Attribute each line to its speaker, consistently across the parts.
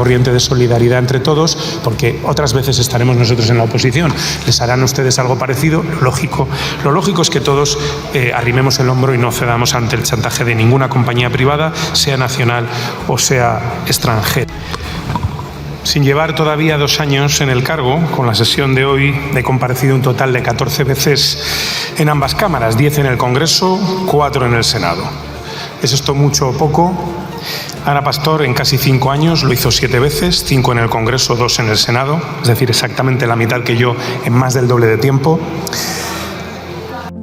Speaker 1: corriente de solidaridad entre todos, porque otras veces estaremos nosotros en la oposición. Les harán ustedes algo parecido. Lo lógico es que todos arrimemos el hombro y no cedamos ante el chantaje de ninguna compañía privada, sea nacional o sea extranjera. Sin llevar todavía 2 años en el cargo, con la sesión de hoy he comparecido un total de 14 veces en ambas cámaras, 10 en el Congreso, 4 en el Senado. ¿Es esto mucho o poco? Ana Pastor en casi 5 años lo hizo 7 veces, 5 en el Congreso, 2 en el Senado, es decir, exactamente la mitad que yo en más del doble de tiempo.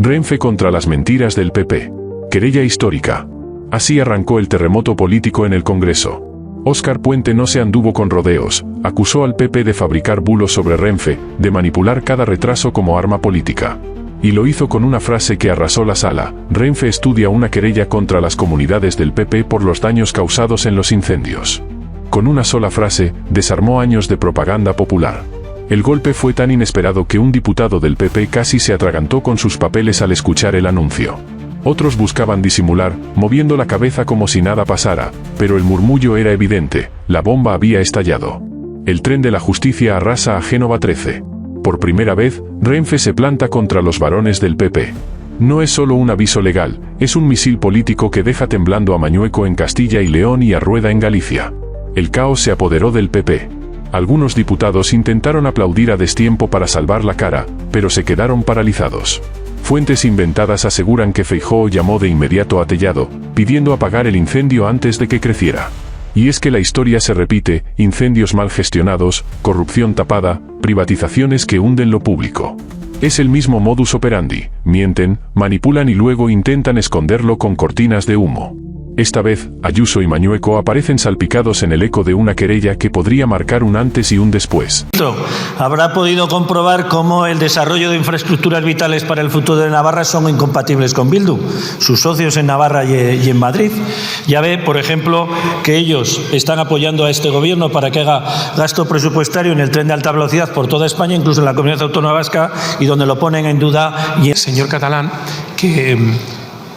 Speaker 2: Renfe contra las mentiras del PP. Querella histórica. Así arrancó el terremoto político en el Congreso. Óscar Puente no se anduvo con rodeos, acusó al PP de fabricar bulos sobre Renfe, de manipular cada retraso como arma política. Y lo hizo con una frase que arrasó la sala: Renfe estudia una querella contra las comunidades del PP por los daños causados en los incendios. Con una sola frase, desarmó años de propaganda popular. El golpe fue tan inesperado que un diputado del PP casi se atragantó con sus papeles al escuchar el anuncio. Otros buscaban disimular, moviendo la cabeza como si nada pasara, pero el murmullo era evidente: la bomba había estallado. El tren de la justicia arrasa a Génova 13. Por primera vez, Renfe se planta contra los varones del PP. No es solo un aviso legal, es un misil político que deja temblando a Mañueco en Castilla y León y a Rueda en Galicia. El caos se apoderó del PP. Algunos diputados intentaron aplaudir a destiempo para salvar la cara, pero se quedaron paralizados. Fuentes inventadas aseguran que Feijóo llamó de inmediato a Tellado, pidiendo apagar el incendio antes de que creciera. Y es que la historia se repite: incendios mal gestionados, corrupción tapada, privatizaciones que hunden lo público. Es el mismo modus operandi: mienten, manipulan y luego intentan esconderlo con cortinas de humo. Esta vez, Ayuso y Mañueco aparecen salpicados en el eco de una querella que podría marcar un antes y un después.
Speaker 3: Habrá podido comprobar cómo el desarrollo de infraestructuras vitales para el futuro de Navarra son incompatibles con Bildu, sus socios en Navarra y en Madrid. Ya ve, por ejemplo, que ellos están apoyando a este gobierno para que haga gasto presupuestario en el tren de alta velocidad por toda España, incluso en la Comunidad Autónoma Vasca, y donde lo ponen en duda.
Speaker 1: Y el señor Catalán, que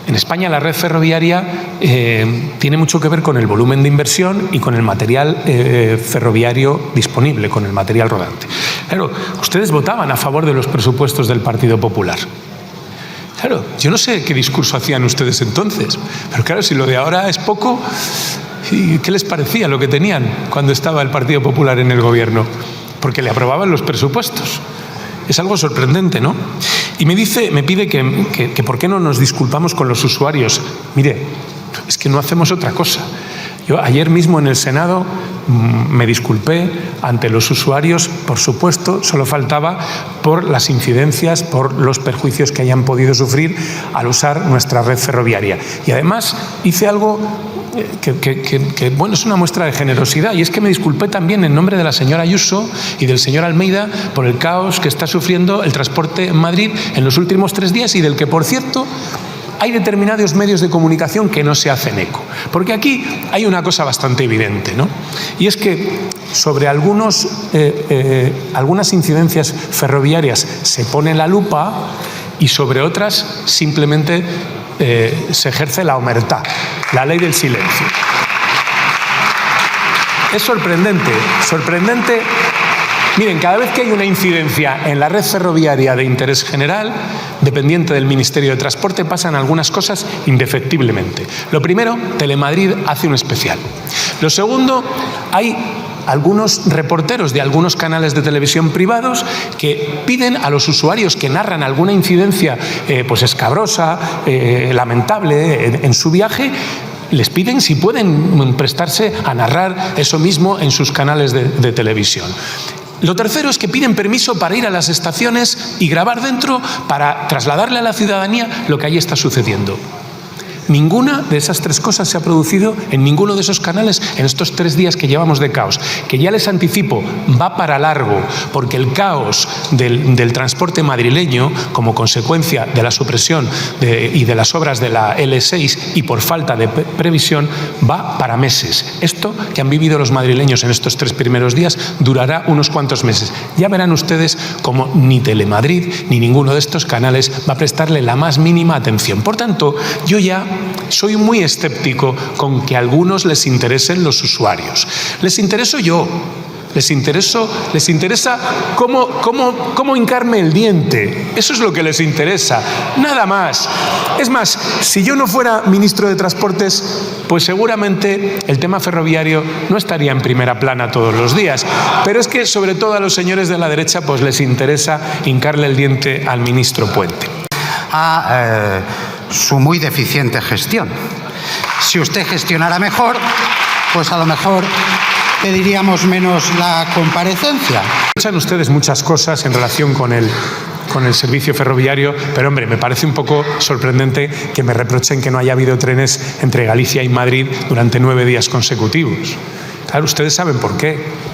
Speaker 1: en España la red ferroviaria tiene mucho que ver con el volumen de inversión y con el material ferroviario disponible, con el material rodante. Claro, ustedes votaban a favor de los presupuestos del Partido Popular. Claro, yo no sé qué discurso hacían ustedes entonces, pero claro, si lo de ahora es poco, ¿qué les parecía lo que tenían cuando estaba el Partido Popular en el gobierno? Porque le aprobaban los presupuestos. Es algo sorprendente, ¿no? Y me pide que por qué no nos disculpamos con los usuarios. Mire, es que no hacemos otra cosa. Yo ayer mismo en el Senado me disculpé ante los usuarios, por supuesto, solo faltaba, por las incidencias, por los perjuicios que hayan podido sufrir al usar nuestra red ferroviaria. Y además hice algo bueno, es una muestra de generosidad, y es que me disculpé también en nombre de la señora Ayuso y del señor Almeida por el caos que está sufriendo el transporte en Madrid en los últimos 3 días, y del que, por cierto, hay determinados medios de comunicación que no se hacen eco. Porque aquí hay una cosa bastante evidente, ¿no? Y es que sobre algunas incidencias ferroviarias se pone la lupa y sobre otras simplemente se ejerce la omertá, la ley del silencio. Es sorprendente. Miren, cada vez que hay una incidencia en la red ferroviaria de interés general, dependiente del Ministerio de Transporte, pasan algunas cosas indefectiblemente. Lo primero, Telemadrid hace un especial. Lo segundo, hay algunos reporteros de algunos canales de televisión privados que piden a los usuarios que narran alguna incidencia pues escabrosa, lamentable en su viaje, les piden si pueden prestarse a narrar eso mismo en sus canales de televisión. Lo tercero es que piden permiso para ir a las estaciones y grabar dentro para trasladarle a la ciudadanía lo que allí está sucediendo. Ninguna de esas 3 cosas se ha producido en ninguno de esos canales en estos 3 días que llevamos de caos, que ya les anticipo, va para largo, porque el caos del transporte madrileño, como consecuencia de la supresión y de las obras de la L6 y por falta de previsión, va para meses. Esto que han vivido los madrileños en estos 3 primeros días durará unos cuantos meses. Ya verán ustedes cómo ni Telemadrid ni ninguno de estos canales va a prestarle la más mínima atención. Por tanto, yo ya soy muy escéptico con que a algunos les interesen los usuarios. Les intereso yo. Les interesa cómo hincarme el diente. Eso es lo que les interesa. Nada más. Es más, si yo no fuera ministro de Transportes, pues seguramente el tema ferroviario no estaría en primera plana todos los días. Pero es que sobre todo a los señores de la derecha pues les interesa hincarle el diente al ministro Puente.
Speaker 4: A su muy deficiente gestión. Si usted gestionara mejor, pues a lo mejor pediríamos menos la comparecencia.
Speaker 1: Escuchan ustedes muchas cosas en relación con el servicio ferroviario, pero hombre, me parece un poco sorprendente que me reprochen que no haya habido trenes entre Galicia y Madrid durante 9 días consecutivos. Claro, ustedes saben por qué.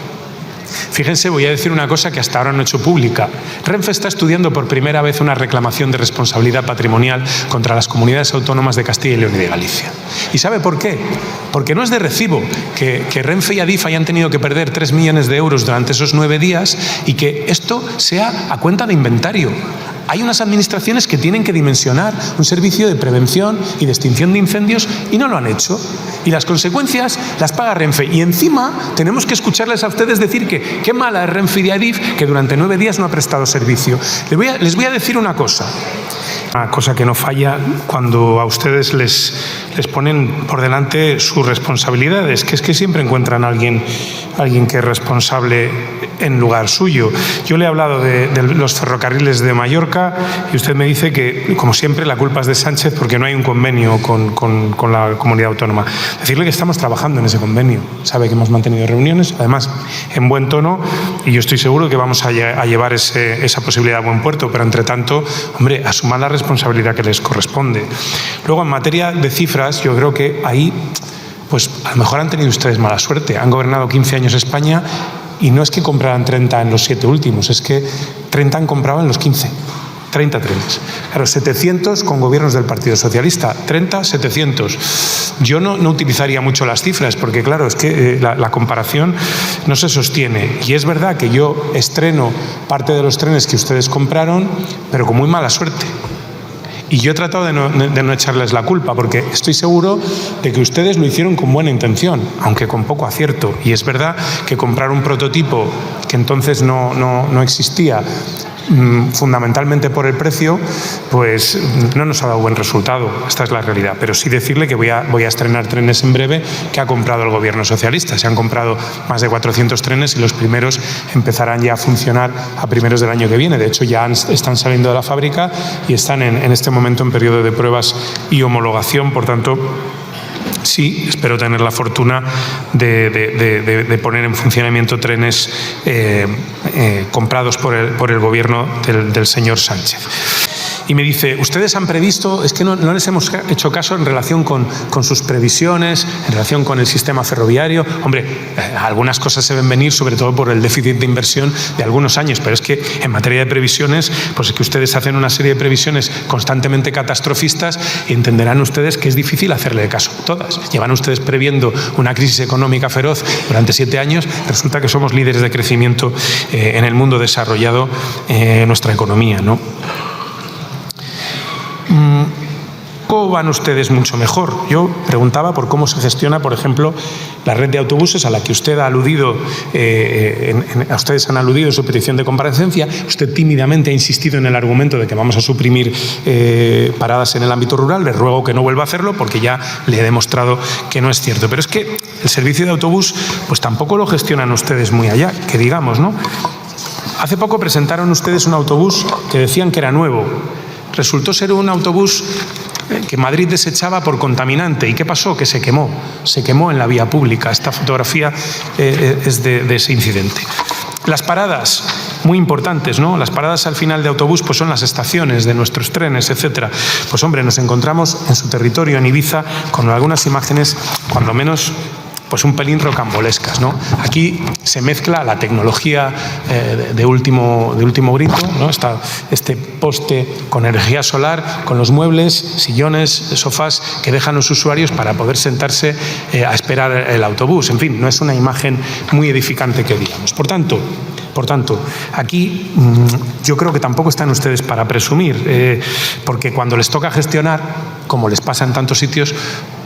Speaker 1: Fíjense, voy a decir una cosa que hasta ahora no he hecho pública. Renfe está estudiando por primera vez una reclamación de responsabilidad patrimonial contra las comunidades autónomas de Castilla y León y de Galicia. ¿Y sabe por qué? Porque no es de recibo que Renfe y Adif hayan tenido que perder 3 millones de euros durante esos 9 días y que esto sea a cuenta de inventario. Hay unas administraciones que tienen que dimensionar un servicio de prevención y de extinción de incendios y no lo han hecho. Y las consecuencias las paga Renfe. Y encima tenemos que escucharles a ustedes decir que qué mala es Renfe y de Adif, que durante 9 días no ha prestado servicio. Les voy a decir una cosa que no falla cuando a ustedes les ponen por delante sus responsabilidades, que es que siempre encuentran a alguien que es responsable en lugar suyo. Yo le he hablado de los ferrocarriles de Mallorca y usted me dice que, como siempre, la culpa es de Sánchez porque no hay un convenio con la comunidad autónoma. Decirle que estamos trabajando en ese convenio. Sabe que hemos mantenido reuniones, además, en buen tono, y yo estoy seguro que vamos a llevar esa posibilidad a buen puerto, pero entre tanto, hombre, asuman la responsabilidad que les corresponde. Luego, en materia de cifras, yo creo que ahí, pues a lo mejor han tenido ustedes mala suerte. Han gobernado 15 años España y no es que compraran 30 en los 7 últimos, es que 30 han comprado en los 15. 30 trenes. Claro, 700 con gobiernos del Partido Socialista. 30, 700. Yo no utilizaría mucho las cifras porque, claro, es que la comparación no se sostiene. Y es verdad que yo estreno parte de los trenes que ustedes compraron, pero con muy mala suerte. Y yo he tratado de no echarles la culpa, porque estoy seguro de que ustedes lo hicieron con buena intención, aunque con poco acierto. Y es verdad que comprar un prototipo que entonces no existía, fundamentalmente por el precio, pues no nos ha dado buen resultado. Esta es la realidad. Pero sí decirle que voy a estrenar trenes en breve que ha comprado el gobierno socialista. Se han comprado más de 400 trenes y los primeros empezarán ya a funcionar a primeros del año que viene. De hecho, ya están saliendo de la fábrica y están en este momento en periodo de pruebas y homologación. Por tanto, sí, espero tener la fortuna de poner en funcionamiento trenes comprados por el gobierno del señor Sánchez. Y me dice, ustedes han previsto, es que no les hemos hecho caso en relación con sus previsiones, en relación con el sistema ferroviario. Hombre, algunas cosas se ven venir, sobre todo por el déficit de inversión de algunos años, pero es que en materia de previsiones, pues es que ustedes hacen una serie de previsiones constantemente catastrofistas y entenderán ustedes que es difícil hacerle caso a todas. Llevan ustedes previendo una crisis económica feroz durante 7 años, resulta que somos líderes de crecimiento en el mundo desarrollado, nuestra economía, ¿no? ¿Cómo van ustedes mucho mejor? Yo preguntaba por cómo se gestiona, por ejemplo, la red de autobuses a la que usted ha aludido, ustedes han aludido en su petición de comparecencia. Usted tímidamente ha insistido en el argumento de que vamos a suprimir paradas en el ámbito rural. Le ruego que no vuelva a hacerlo porque ya le he demostrado que no es cierto. Pero es que el servicio de autobús, pues tampoco lo gestionan ustedes muy allá, que digamos, ¿no? Hace poco presentaron ustedes un autobús que decían que era nuevo. Resultó ser un autobús que Madrid desechaba por contaminante. ¿Y qué pasó? Que se quemó. Se quemó en la vía pública. Esta fotografía es de ese incidente. Las paradas, muy importantes, ¿no? Las paradas al final de autobús pues son las estaciones de nuestros trenes, etcétera. Pues hombre, nos encontramos en su territorio, en Ibiza, con algunas imágenes, cuando menos, pues un pelín rocambolescas, ¿no? Aquí se mezcla la tecnología de último grito, ¿no? Este poste con energía solar, con los muebles, sillones, sofás que dejan los usuarios para poder sentarse a esperar el autobús. En fin, no es una imagen muy edificante que digamos. Por tanto, Por tanto, aquí yo creo que tampoco están ustedes para presumir, porque cuando les toca gestionar, como les pasa en tantos sitios,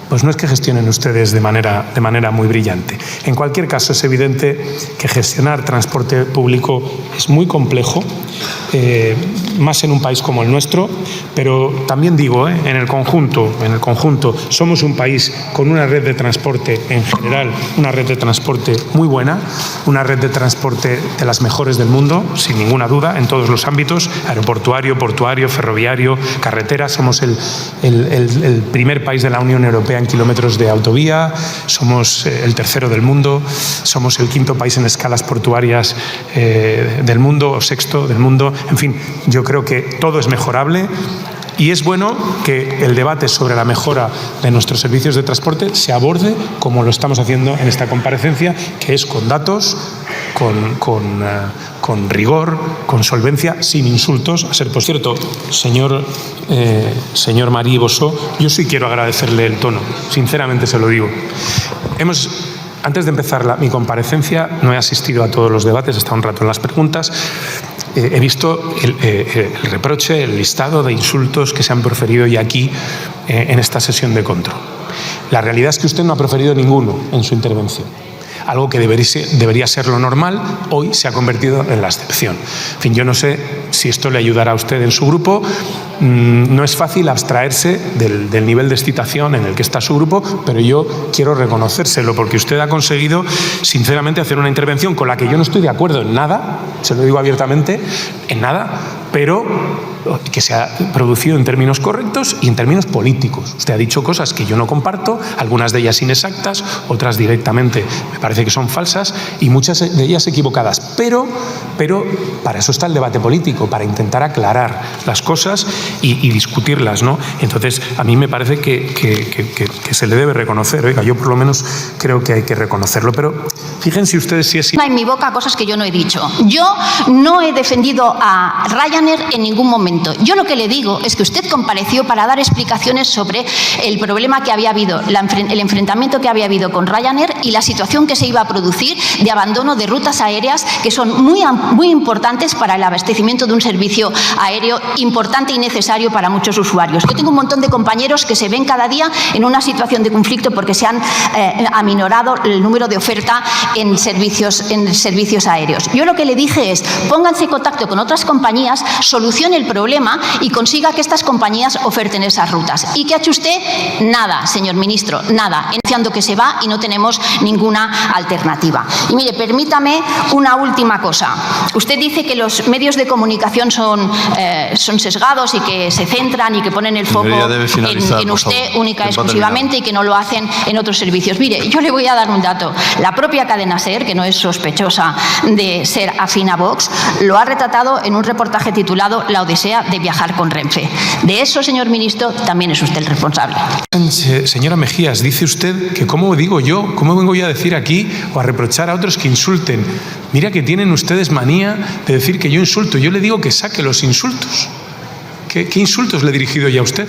Speaker 1: pues no es que gestionen ustedes de manera muy brillante. En cualquier caso, es evidente que gestionar transporte público es muy complejo, más en un país como el nuestro, pero también digo, en el conjunto, somos un país con una red de transporte en general, una red de transporte muy buena, una red de transporte de las mejores del mundo, sin ninguna duda, en todos los ámbitos, aeroportuario, portuario, ferroviario, carretera. Somos el primer país de la Unión Europea en kilómetros de autovía, somos el tercero del mundo, somos el quinto país en escalas portuarias del mundo, o sexto del mundo. En fin, yo creo que todo es mejorable y es bueno que el debate sobre la mejora de nuestros servicios de transporte se aborde como lo estamos haciendo en esta comparecencia, que es con datos, con rigor, con solvencia, sin insultos. A ser por cierto, señor Marí Bossó, yo sí quiero agradecerle el tono, sinceramente se lo digo. Antes de empezar mi comparecencia, no he asistido a todos los debates, he estado un rato en las preguntas. He visto el reproche, el listado de insultos que se han proferido ya aquí en esta sesión de control. La realidad es que usted no ha proferido ninguno en su intervención. Algo que debería ser lo normal, hoy se ha convertido en la excepción. En fin, yo no sé si esto le ayudará a usted en su grupo. No es fácil abstraerse del nivel de excitación en el que está su grupo, pero yo quiero reconocérselo porque usted ha conseguido, sinceramente, hacer una intervención con la que yo no estoy de acuerdo en nada, se lo digo abiertamente, en nada, pero que se ha producido en términos correctos y en términos políticos. Usted ha dicho cosas que yo no comparto, algunas de ellas inexactas, otras directamente me parece que son falsas y muchas de ellas equivocadas. Pero para eso está el debate político, para intentar aclarar las cosas y discutirlas, ¿no? Entonces, a mí me parece que se le debe reconocer. Oiga, yo por lo menos creo que hay que reconocerlo. Pero fíjense ustedes si es...
Speaker 5: En mi boca cosas que yo no he dicho. Yo no he defendido a Ryanair en ningún momento. Yo lo que le digo es que usted compareció para dar explicaciones sobre el problema que había habido, el enfrentamiento que había habido con Ryanair y la situación que se iba a producir de abandono de rutas aéreas que son muy importantes para el abastecimiento de un servicio aéreo importante y necesario para muchos usuarios. Yo tengo un montón de compañeros que se ven cada día en una situación de conflicto porque se han aminorado el número de oferta en servicios aéreos. Yo lo que le dije es, pónganse en contacto con otras compañías, solucione el problema y consiga que estas compañías oferten esas rutas. ¿Y qué ha hecho usted? Nada, señor ministro, nada, anunciando que se va y no tenemos ninguna alternativa. Y mire, permítame una última cosa. Usted dice que los medios de comunicación son sesgados y que se centran y que ponen el foco en usted única y exclusivamente y que no lo hacen en otros servicios. Mire, yo le voy a dar un dato. La propia cadena SER, que no es sospechosa de ser afín a Vox, lo ha retratado en un reportaje titulado La odisea de viajar con Renfe. De eso, señor ministro, también es usted el responsable.
Speaker 1: Señora Mejías, dice usted que cómo vengo yo a decir aquí o a reprochar a otros que insulten. Mira que tienen ustedes manía de decir que yo insulto. Yo le digo que saque los insultos. ¿Qué insultos le he dirigido ya a usted?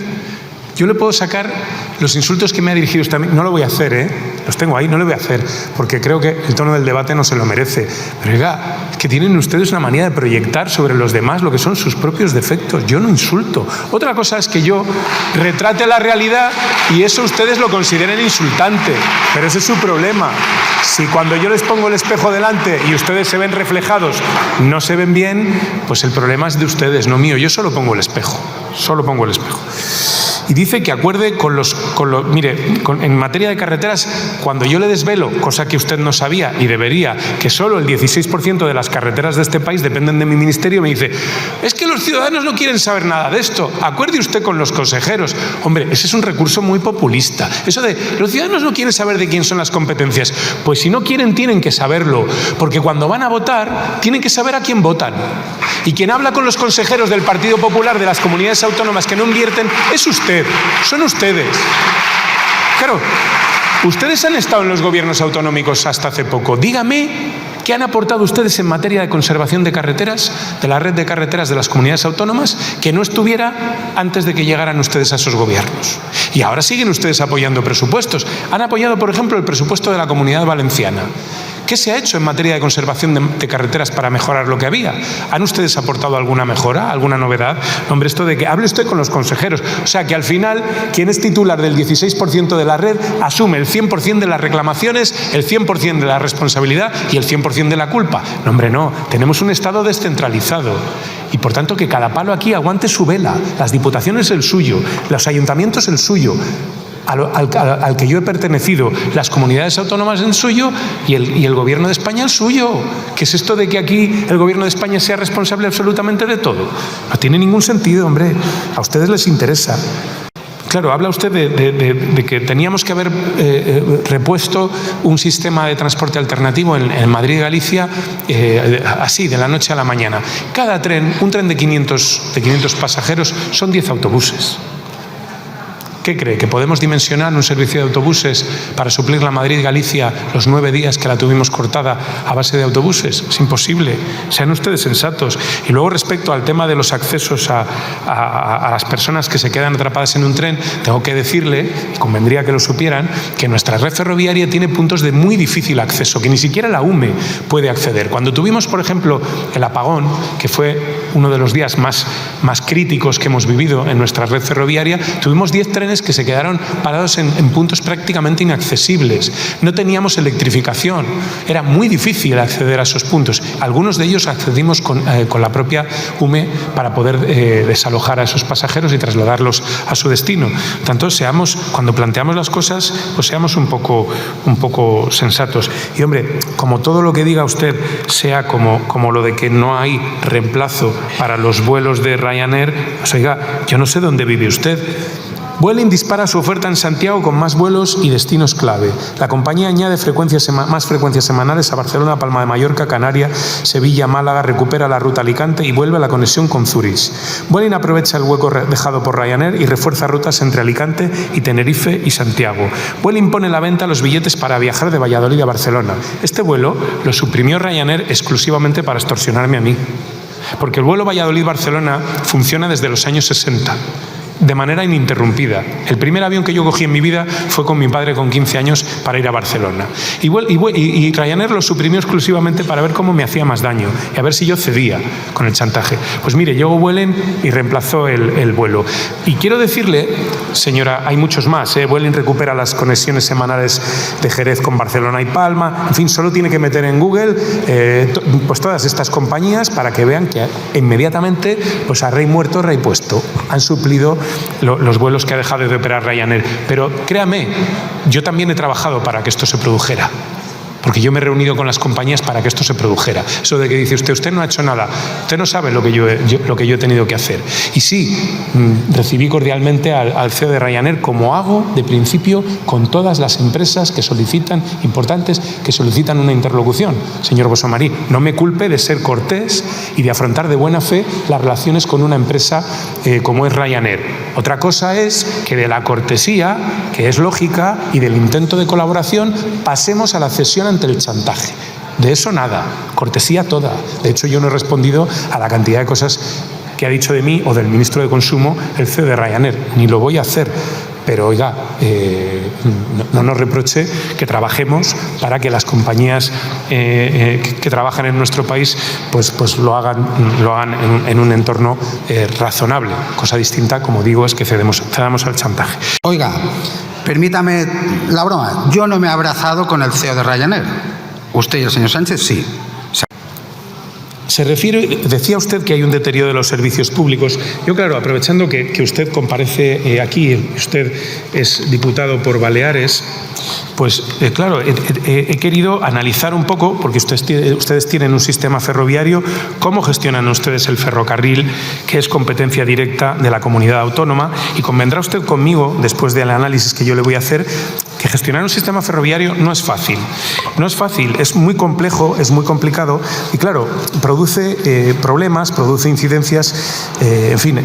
Speaker 1: Yo le puedo sacar los insultos que me ha dirigido usted a mí. No lo voy a hacer, los tengo ahí, no lo voy a hacer, porque creo que el tono del debate no se lo merece. Pero oiga, es que tienen ustedes una manía de proyectar sobre los demás lo que son sus propios defectos. Yo no insulto. Otra cosa es que yo retrate la realidad y eso ustedes lo consideren insultante, pero ese es su problema. Si cuando yo les pongo el espejo delante y ustedes se ven reflejados, no se ven bien, pues el problema es de ustedes, no mío. Yo solo pongo el espejo, Y dice que acuerde en materia de carreteras, cuando yo le desvelo, cosa que usted no sabía y debería, que solo el 16% de las carreteras de este país dependen de mi ministerio, me dice, es que los ciudadanos no quieren saber nada de esto, acuerde usted con los consejeros. Hombre, ese es un recurso muy populista. Eso de, los ciudadanos no quieren saber de quién son las competencias. Pues si no quieren, tienen que saberlo, porque cuando van a votar, tienen que saber a quién votan. Y quien habla con los consejeros del Partido Popular de las comunidades autónomas que no invierten es usted, son ustedes. Claro, ustedes han estado en los gobiernos autonómicos hasta hace poco. Dígame qué han aportado ustedes en materia de conservación de carreteras, de la red de carreteras de las comunidades autónomas, que no estuviera antes de que llegaran ustedes a esos gobiernos. Y ahora siguen ustedes apoyando presupuestos. Han apoyado, por ejemplo, el presupuesto de la Comunidad Valenciana. ¿Qué se ha hecho en materia de conservación de carreteras para mejorar lo que había? ¿Han ustedes aportado alguna mejora, alguna novedad? Hombre, esto de que hable usted con los consejeros. O sea, que al final, quien es titular del 16% de la red asume el 100% de las reclamaciones, el 100% de la responsabilidad y el 100% de la culpa. No, hombre, no. Tenemos un Estado descentralizado. Y por tanto que cada palo aquí aguante su vela. Las diputaciones el suyo, los ayuntamientos el suyo, al que yo he pertenecido, las comunidades autónomas el suyo y el Gobierno de España el suyo. ¿Qué es esto de que aquí el Gobierno de España sea responsable absolutamente de todo? No tiene ningún sentido, hombre. A ustedes les interesa. Claro, habla usted de que teníamos que haber repuesto un sistema de transporte alternativo en Madrid y Galicia así, de la noche a la mañana. Cada tren, un tren de 500 pasajeros, son 10 autobuses. ¿Qué cree? ¿Que podemos dimensionar un servicio de autobuses para suplir la Madrid-Galicia los 9 días que la tuvimos cortada a base de autobuses? Es imposible. Sean ustedes sensatos. Y luego, respecto al tema de los accesos a las personas que se quedan atrapadas en un tren, tengo que decirle, y convendría que lo supieran, que nuestra red ferroviaria tiene puntos de muy difícil acceso, que ni siquiera la UME puede acceder. Cuando tuvimos, por ejemplo, el apagón, que fue uno de los días más críticos que hemos vivido en nuestra red ferroviaria, tuvimos 10 trenes que se quedaron parados en puntos prácticamente inaccesibles. No teníamos electrificación. Era muy difícil acceder a esos puntos. Algunos de ellos accedimos con la propia UME para poder desalojar a esos pasajeros y trasladarlos a su destino. Por tanto, cuando planteamos las cosas, pues seamos un poco sensatos. Y hombre, como todo lo que diga usted sea como lo de que no hay reemplazo para los vuelos de Ryanair, pues oiga, yo no sé dónde vive usted. Vueling dispara su oferta en Santiago con más vuelos y destinos clave. La compañía añade más frecuencias semanales a Barcelona, Palma de Mallorca, Canarias, Sevilla, Málaga, recupera la ruta Alicante y vuelve a la conexión con Zurich. Vueling aprovecha el hueco dejado por Ryanair y refuerza rutas entre Alicante y Tenerife y Santiago. Vueling pone a la venta los billetes para viajar de Valladolid a Barcelona. Este vuelo lo suprimió Ryanair exclusivamente para extorsionarme a mí. Porque el vuelo Valladolid-Barcelona funciona desde los años 60. De manera ininterrumpida. El primer avión que yo cogí en mi vida fue con mi padre con 15 años para ir a Barcelona. Y Ryanair lo suprimió exclusivamente para ver cómo me hacía más daño y a ver si yo cedía con el chantaje. Pues mire, llegó Vueling y reemplazó el vuelo. Y quiero decirle, señora, hay muchos más. Vueling recupera las conexiones semanales de Jerez con Barcelona y Palma. En fin, solo tiene que meter en Google pues todas estas compañías para que vean que inmediatamente, pues a rey muerto, rey puesto. Han suplido los vuelos que ha dejado de operar Ryanair. Pero créame, yo también he trabajado para que esto se produjera. Porque yo me he reunido con las compañías para que esto se produjera. Eso de que dice usted no ha hecho nada, usted no sabe lo que yo he tenido que hacer. Y sí, recibí cordialmente al CEO de Ryanair, como hago de principio con todas las empresas que solicitan, importantes, que solicitan una interlocución. Señor Bosomarí, no me culpe de ser cortés y de afrontar de buena fe las relaciones con una empresa como es Ryanair. Otra cosa es que de la cortesía, que es lógica, y del intento de colaboración, pasemos a la cesión ante el chantaje. De eso nada, cortesía toda. De hecho, yo no he respondido a la cantidad de cosas que ha dicho de mí o del ministro de Consumo, el CEO de Ryanair. Ni lo voy a hacer. Pero oiga, no nos reproche que trabajemos para que las compañías que trabajan en nuestro país pues lo hagan en un entorno razonable. Cosa distinta, como digo, es que cedamos al chantaje.
Speaker 4: Oiga, permítame la broma. Yo no me he abrazado con el CEO de Ryanair. Usted y el señor Sánchez sí.
Speaker 1: Se refiere, decía usted que hay un deterioro de los servicios públicos. Yo, claro, aprovechando que usted comparece aquí, usted es diputado por Baleares, pues claro, he querido analizar un poco, porque ustedes tienen un sistema ferroviario, cómo gestionan ustedes el ferrocarril, que es competencia directa de la comunidad autónoma, y convendrá usted conmigo, después del análisis que yo le voy a hacer, que gestionar un sistema ferroviario no es fácil. No es fácil, es muy complejo, es muy complicado y, claro, produce problemas, produce incidencias, en fin,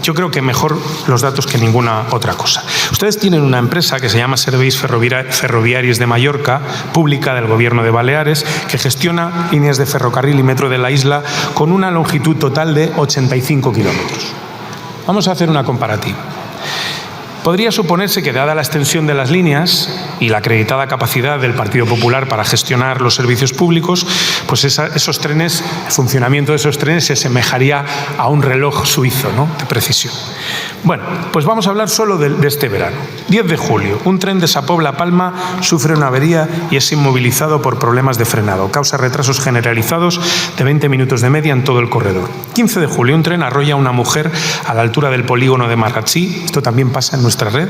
Speaker 1: yo creo que mejor los datos que ninguna otra cosa. Ustedes tienen una empresa que se llama Serveis Ferroviaris de Mallorca, pública del Gobierno de Baleares, que gestiona líneas de ferrocarril y metro de la isla con una longitud total de 85 kilómetros. Vamos a hacer una comparativa. Podría suponerse que, dada la extensión de las líneas y la acreditada capacidad del Partido Popular para gestionar los servicios públicos, pues esos trenes, el funcionamiento de esos trenes se asemejaría a un reloj suizo, ¿no?, de precisión. Bueno, pues vamos a hablar solo de este verano. 10 de julio, un tren de Sa Pobla a Palma sufre una avería y es inmovilizado por problemas de frenado. Causa retrasos generalizados de 20 minutos de media en todo el corredor. 15 de julio, un tren arrolla a una mujer a la altura del polígono de Marratxí. Esto también pasa en nuestra red.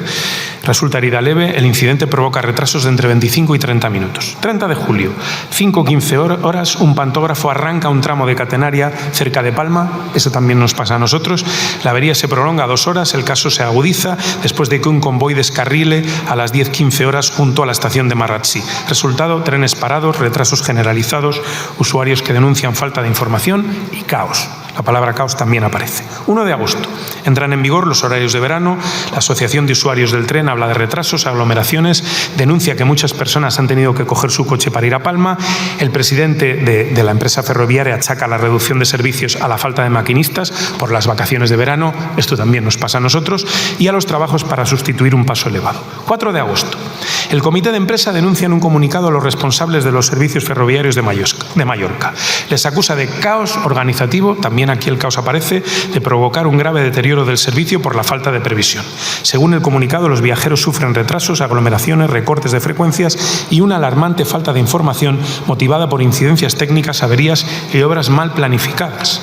Speaker 1: Resulta herida leve. El incidente provoca retrasos de entre 25 y 30 minutos. 30 de julio, 5:15 horas, un pantógrafo arranca un tramo de catenaria cerca de Palma. Eso también nos pasa a nosotros. La avería se prolonga 2 horas. El caso se agudiza después de que un convoy descarrile a las 10:15 horas junto a la estación de Marratxí. Resultado, trenes parados, retrasos generalizados, usuarios que denuncian falta de información y caos. La palabra caos también aparece. 1 de agosto. Entran en vigor los horarios de verano. La Asociación de Usuarios del Tren habla de retrasos, aglomeraciones, denuncia que muchas personas han tenido que coger su coche para ir a Palma. El presidente de la empresa ferroviaria achaca la reducción de servicios a la falta de maquinistas por las vacaciones de verano. Esto también nos pasa a nosotros. Y a los trabajos para sustituir un paso elevado. 4 de agosto. El comité de empresa denuncia en un comunicado a los responsables de los servicios ferroviarios de Mallorca. Les acusa de caos organizativo, también aquí el caos aparece, de provocar un grave deterioro del servicio por la falta de previsión. Según el comunicado, los viajeros sufren retrasos, aglomeraciones, recortes de frecuencias y una alarmante falta de información motivada por incidencias técnicas, averías y obras mal planificadas.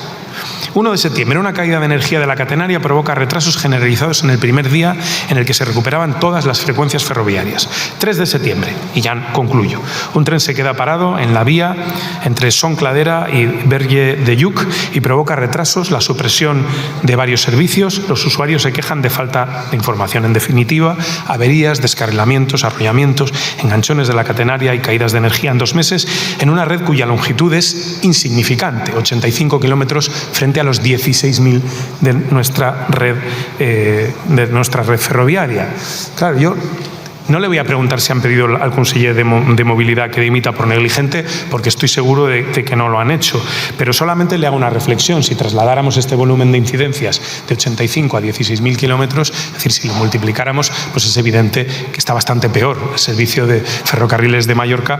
Speaker 1: 1 de septiembre, una caída de energía de la catenaria provoca retrasos generalizados en el primer día en el que se recuperaban todas las frecuencias ferroviarias. 3 de septiembre, y ya concluyo, un tren se queda parado en la vía entre Son Cladera y Berge de Lluc y provoca retrasos, la supresión de varios servicios. Los usuarios se quejan de falta de información. En definitiva, averías, descarrilamientos, arrollamientos, enganchones de la catenaria y caídas de energía en 2 meses en una red cuya longitud es insignificante, 85 kilómetros frente a los 16.000 de nuestra red ferroviaria. Claro, yo no le voy a preguntar si han pedido al conseller de Movilidad que dimita por negligente, porque estoy seguro de que no lo han hecho. Pero solamente le hago una reflexión. Si trasladáramos este volumen de incidencias de 85 a 16.000 kilómetros, es decir, si lo multiplicáramos, pues es evidente que está bastante peor el servicio de ferrocarriles de Mallorca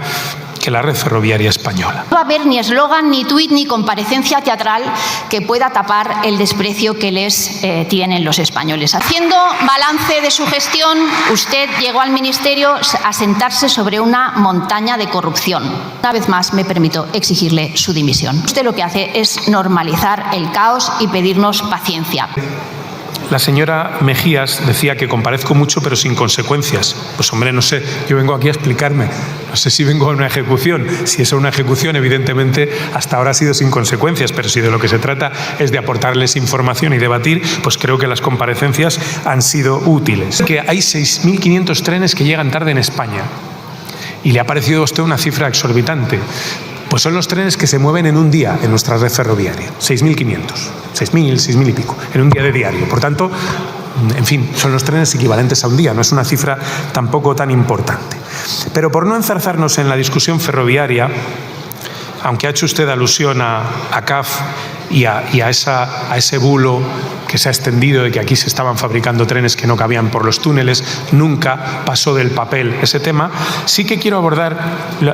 Speaker 1: que la red ferroviaria española.
Speaker 5: No va a haber ni eslogan, ni tuit, ni comparecencia teatral que pueda tapar el desprecio que les tienen los españoles. Haciendo balance de su gestión, usted llegó al Ministerio a sentarse sobre una montaña de corrupción. Una vez más, me permito exigirle su dimisión. Usted lo que hace es normalizar el caos y pedirnos paciencia.
Speaker 1: La señora Mejías decía que comparezco mucho pero sin consecuencias. Pues hombre, no sé, yo vengo aquí a explicarme. No sé si vengo a una ejecución. Si es una ejecución, evidentemente, hasta ahora ha sido sin consecuencias, pero si de lo que se trata es de aportarles información y debatir, pues creo que las comparecencias han sido útiles. Que hay 6.500 trenes que llegan tarde en España. Y le ha parecido a usted una cifra exorbitante. Pues son los trenes que se mueven en un día en nuestra red ferroviaria, 6.500, 6.000 y pico, en un día de diario. Por tanto, en fin, son los trenes equivalentes a un día, no es una cifra tampoco tan importante. Pero por no enzarzarnos en la discusión ferroviaria, aunque ha hecho usted alusión a CAF y a ese bulo que se ha extendido de que aquí se estaban fabricando trenes que no cabían por los túneles, nunca pasó del papel ese tema, sí que quiero abordar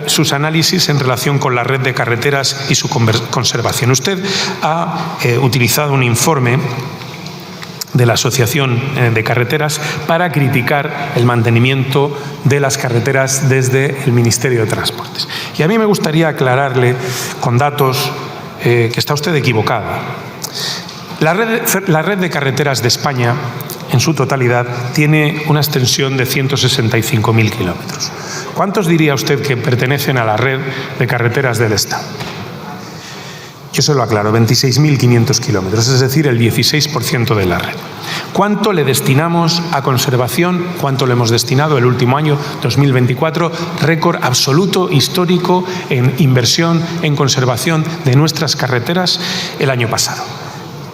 Speaker 1: sus análisis en relación con la red de carreteras y su conservación. Usted ha utilizado un informe de la Asociación de Carreteras para criticar el mantenimiento de las carreteras desde el Ministerio de Transportes. Y a mí me gustaría aclararle con datos que está usted equivocada. La red de carreteras de España, en su totalidad, tiene una extensión de 165.000 kilómetros. ¿Cuántos diría usted que pertenecen a la red de carreteras del Estado? Yo se lo aclaro, 26.500 kilómetros, es decir, el 16% de la red. ¿Cuánto le destinamos a conservación? ¿Cuánto le hemos destinado el último año, 2024? Récord absoluto, histórico, en inversión, en conservación de nuestras carreteras el año pasado.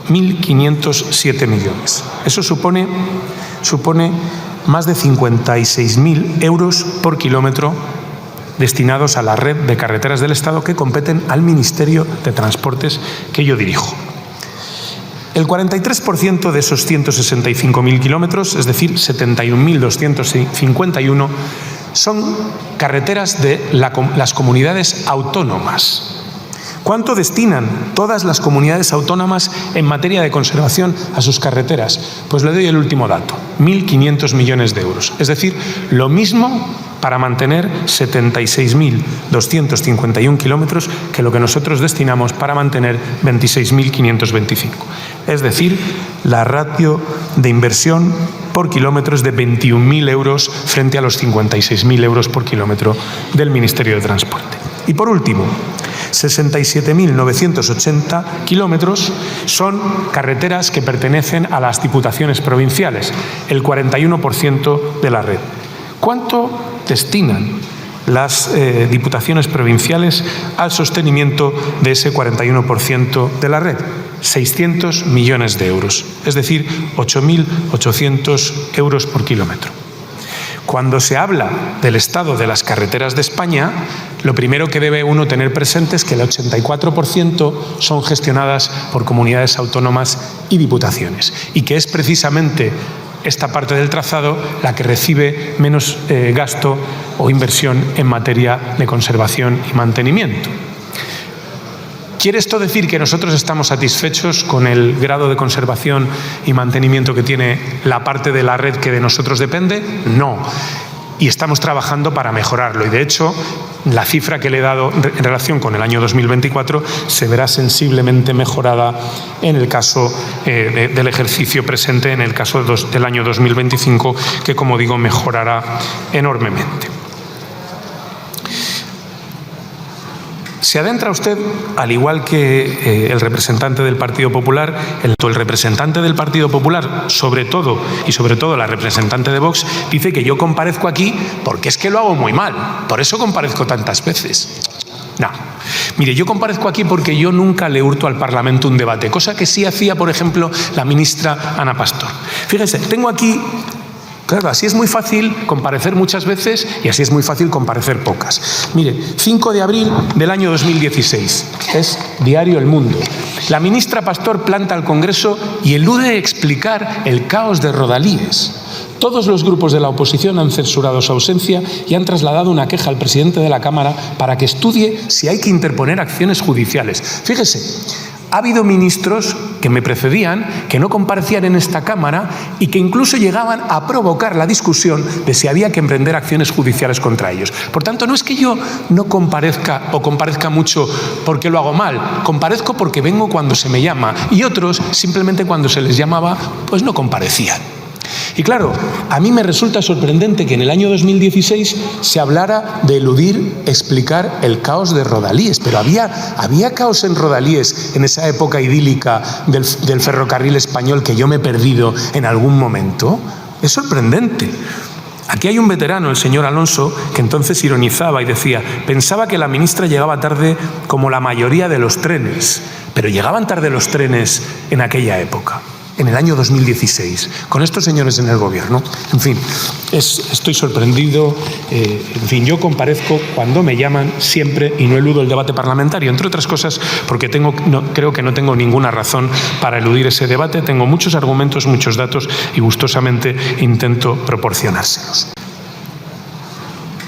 Speaker 1: 1.507 millones. Eso supone más de 56.000 euros por kilómetro destinados a la red de carreteras del Estado que competen al Ministerio de Transportes que yo dirijo. El 43% de esos 165.000 kilómetros, es decir, 71.251, son carreteras de las comunidades autónomas. ¿Cuánto destinan todas las comunidades autónomas en materia de conservación a sus carreteras? Pues le doy el último dato, 1.500 millones de euros. Es decir, lo mismo para mantener 76.251 kilómetros que lo que nosotros destinamos para mantener 26.525. Es decir, la ratio de inversión por kilómetro es de 21.000 euros frente a los 56.000 euros por kilómetro del Ministerio de Transporte. Y por último, 67.980 kilómetros son carreteras que pertenecen a las diputaciones provinciales, el 41% de la red. ¿Cuánto destinan las diputaciones provinciales al sostenimiento de ese 41% de la red? 600 millones de euros, es decir, 8.800 euros por kilómetro. Cuando se habla del estado de las carreteras de España, lo primero que debe uno tener presente es que el 84% son gestionadas por comunidades autónomas y diputaciones, y que es precisamente esta parte del trazado la que recibe menos gasto o inversión en materia de conservación y mantenimiento. ¿Quiere esto decir que nosotros estamos satisfechos con el grado de conservación y mantenimiento que tiene la parte de la red que de nosotros depende? No. Y estamos trabajando para mejorarlo. Y de hecho, la cifra que le he dado en relación con el año 2024 se verá sensiblemente mejorada en el caso del ejercicio presente, en el caso del año 2025, que, como digo, mejorará enormemente. Se adentra usted, al igual que el representante del Partido Popular, el representante del Partido Popular, sobre todo la representante de Vox, dice que yo comparezco aquí porque es que lo hago muy mal, por eso comparezco tantas veces. No. Mire, yo comparezco aquí porque yo nunca le hurto al Parlamento un debate, cosa que sí hacía, por ejemplo, la ministra Ana Pastor. Fíjese, tengo aquí... Claro, así es muy fácil comparecer muchas veces y así es muy fácil comparecer pocas. Mire, 5 de abril del año 2016, es Diario El Mundo. La ministra Pastor planta al Congreso y elude explicar el caos de Rodalíes. Todos los grupos de la oposición han censurado su ausencia y han trasladado una queja al presidente de la Cámara para que estudie si hay que interponer acciones judiciales. Fíjese. Ha habido ministros que me precedían que no comparecían en esta Cámara y que incluso llegaban a provocar la discusión de si había que emprender acciones judiciales contra ellos. Por tanto, no es que yo no comparezca o comparezca mucho porque lo hago mal, comparezco porque vengo cuando se me llama y otros simplemente cuando se les llamaba pues no comparecían. Y claro, a mí me resulta sorprendente que en el año 2016 se hablara de eludir explicar el caos de Rodalíes, pero había caos en Rodalíes en esa época idílica del ferrocarril español que yo me he perdido en algún momento. Es sorprendente. Aquí hay un veterano, el señor Alonso, que entonces ironizaba y decía, pensaba que la ministra llegaba tarde como la mayoría de los trenes, pero llegaban tarde los trenes en aquella época. En el año 2016, con estos señores en el gobierno. En fin, estoy sorprendido. En fin, yo comparezco cuando me llaman siempre y no eludo el debate parlamentario, entre otras cosas porque creo que no tengo ninguna razón para eludir ese debate. Tengo muchos argumentos, muchos datos y gustosamente intento proporcionárselos.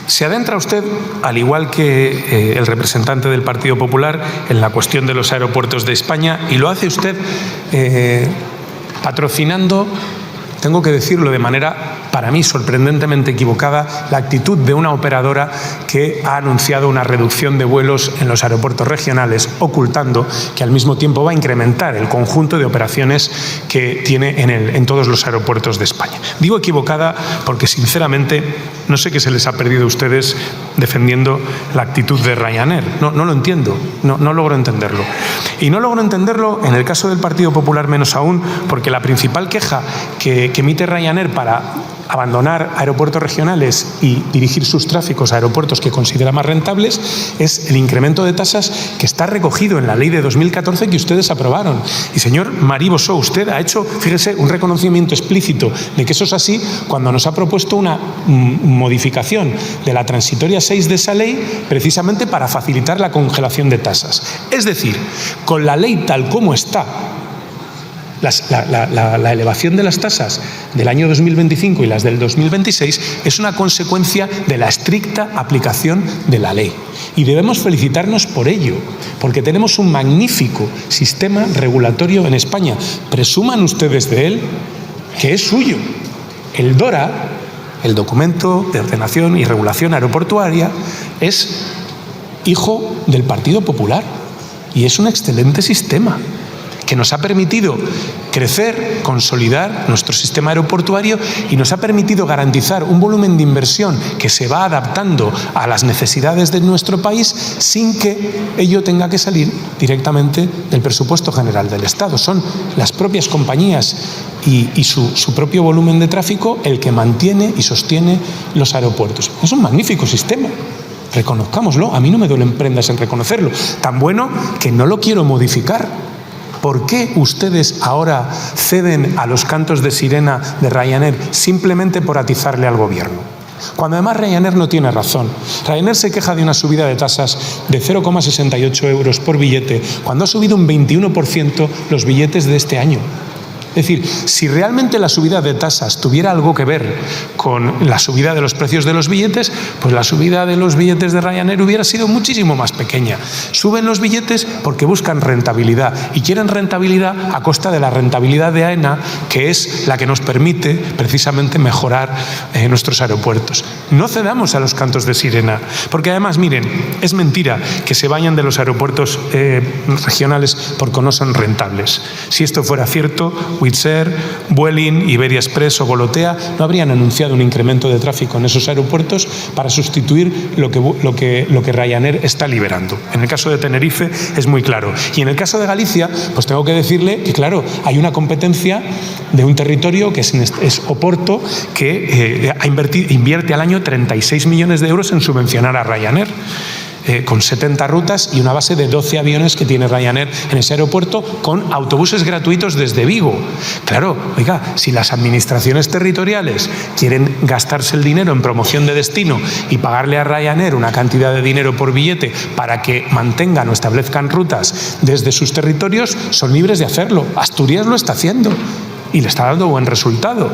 Speaker 1: Se adentra usted, al igual que el representante del Partido Popular, en la cuestión de los aeropuertos de España y lo hace usted patrocinando, tengo que decirlo de manera para mí sorprendentemente equivocada, la actitud de una operadora que ha anunciado una reducción de vuelos en los aeropuertos regionales, ocultando que al mismo tiempo va a incrementar el conjunto de operaciones que tiene en todos los aeropuertos de España. Digo equivocada porque sinceramente no sé qué se les ha perdido a ustedes defendiendo la actitud de Ryanair. No lo entiendo, no logro entenderlo. Y no logro entenderlo en el caso del Partido Popular menos aún, porque la principal queja que emite Ryanair para abandonar aeropuertos regionales y dirigir sus tráficos a aeropuertos que considera más rentables es el incremento de tasas que está recogido en la ley de 2014 que ustedes aprobaron. Y señor Maribosó, usted ha hecho, fíjese, un reconocimiento explícito de que eso es así cuando nos ha propuesto una modificación de la transitoria 6 de esa ley precisamente para facilitar la congelación de tasas. Es decir, con la ley tal como está, La elevación de las tasas del año 2025 y las del 2026 es una consecuencia de la estricta aplicación de la ley. Y debemos felicitarnos por ello, porque tenemos un magnífico sistema regulatorio en España. Presuman ustedes de él, que es suyo. El DORA, el Documento de Ordenación y Regulación Aeroportuaria, es hijo del Partido Popular y es un excelente sistema que nos ha permitido crecer, consolidar nuestro sistema aeroportuario y nos ha permitido garantizar un volumen de inversión que se va adaptando a las necesidades de nuestro país sin que ello tenga que salir directamente del presupuesto general del Estado. Son las propias compañías y su propio volumen de tráfico el que mantiene y sostiene los aeropuertos. Es un magnífico sistema. Reconozcámoslo. A mí no me duelen prendas en reconocerlo. Tan bueno que no lo quiero modificar. ¿Por qué ustedes ahora ceden a los cantos de sirena de Ryanair simplemente por atizarle al gobierno? Cuando además Ryanair no tiene razón. Ryanair se queja de una subida de tasas de 0,68 euros por billete, cuando ha subido un 21% los billetes de este año. Es decir, si realmente la subida de tasas tuviera algo que ver con la subida de los precios de los billetes, pues la subida de los billetes de Ryanair hubiera sido muchísimo más pequeña. Suben los billetes porque buscan rentabilidad y quieren rentabilidad a costa de la rentabilidad de AENA, que es la que nos permite precisamente mejorar nuestros aeropuertos. No cedamos a los cantos de sirena, porque además, miren, es mentira que se vayan de los aeropuertos regionales porque no son rentables. Si esto fuera cierto, Wizz Air, Vueling, Iberia Express o Volotea no habrían anunciado un incremento de tráfico en esos aeropuertos para sustituir lo que Ryanair está liberando. En el caso de Tenerife es muy claro. Y en el caso de Galicia, pues tengo que decirle que, claro, hay una competencia de un territorio que es Oporto, que invierte al año 36 millones de euros en subvencionar a Ryanair. Con 70 rutas y una base de 12 aviones que tiene Ryanair en ese aeropuerto, con autobuses gratuitos desde Vigo. Claro, oiga, si las administraciones territoriales quieren gastarse el dinero en promoción de destino y pagarle a Ryanair una cantidad de dinero por billete para que mantengan o establezcan rutas desde sus territorios, son libres de hacerlo. Asturias lo está haciendo y le está dando buen resultado.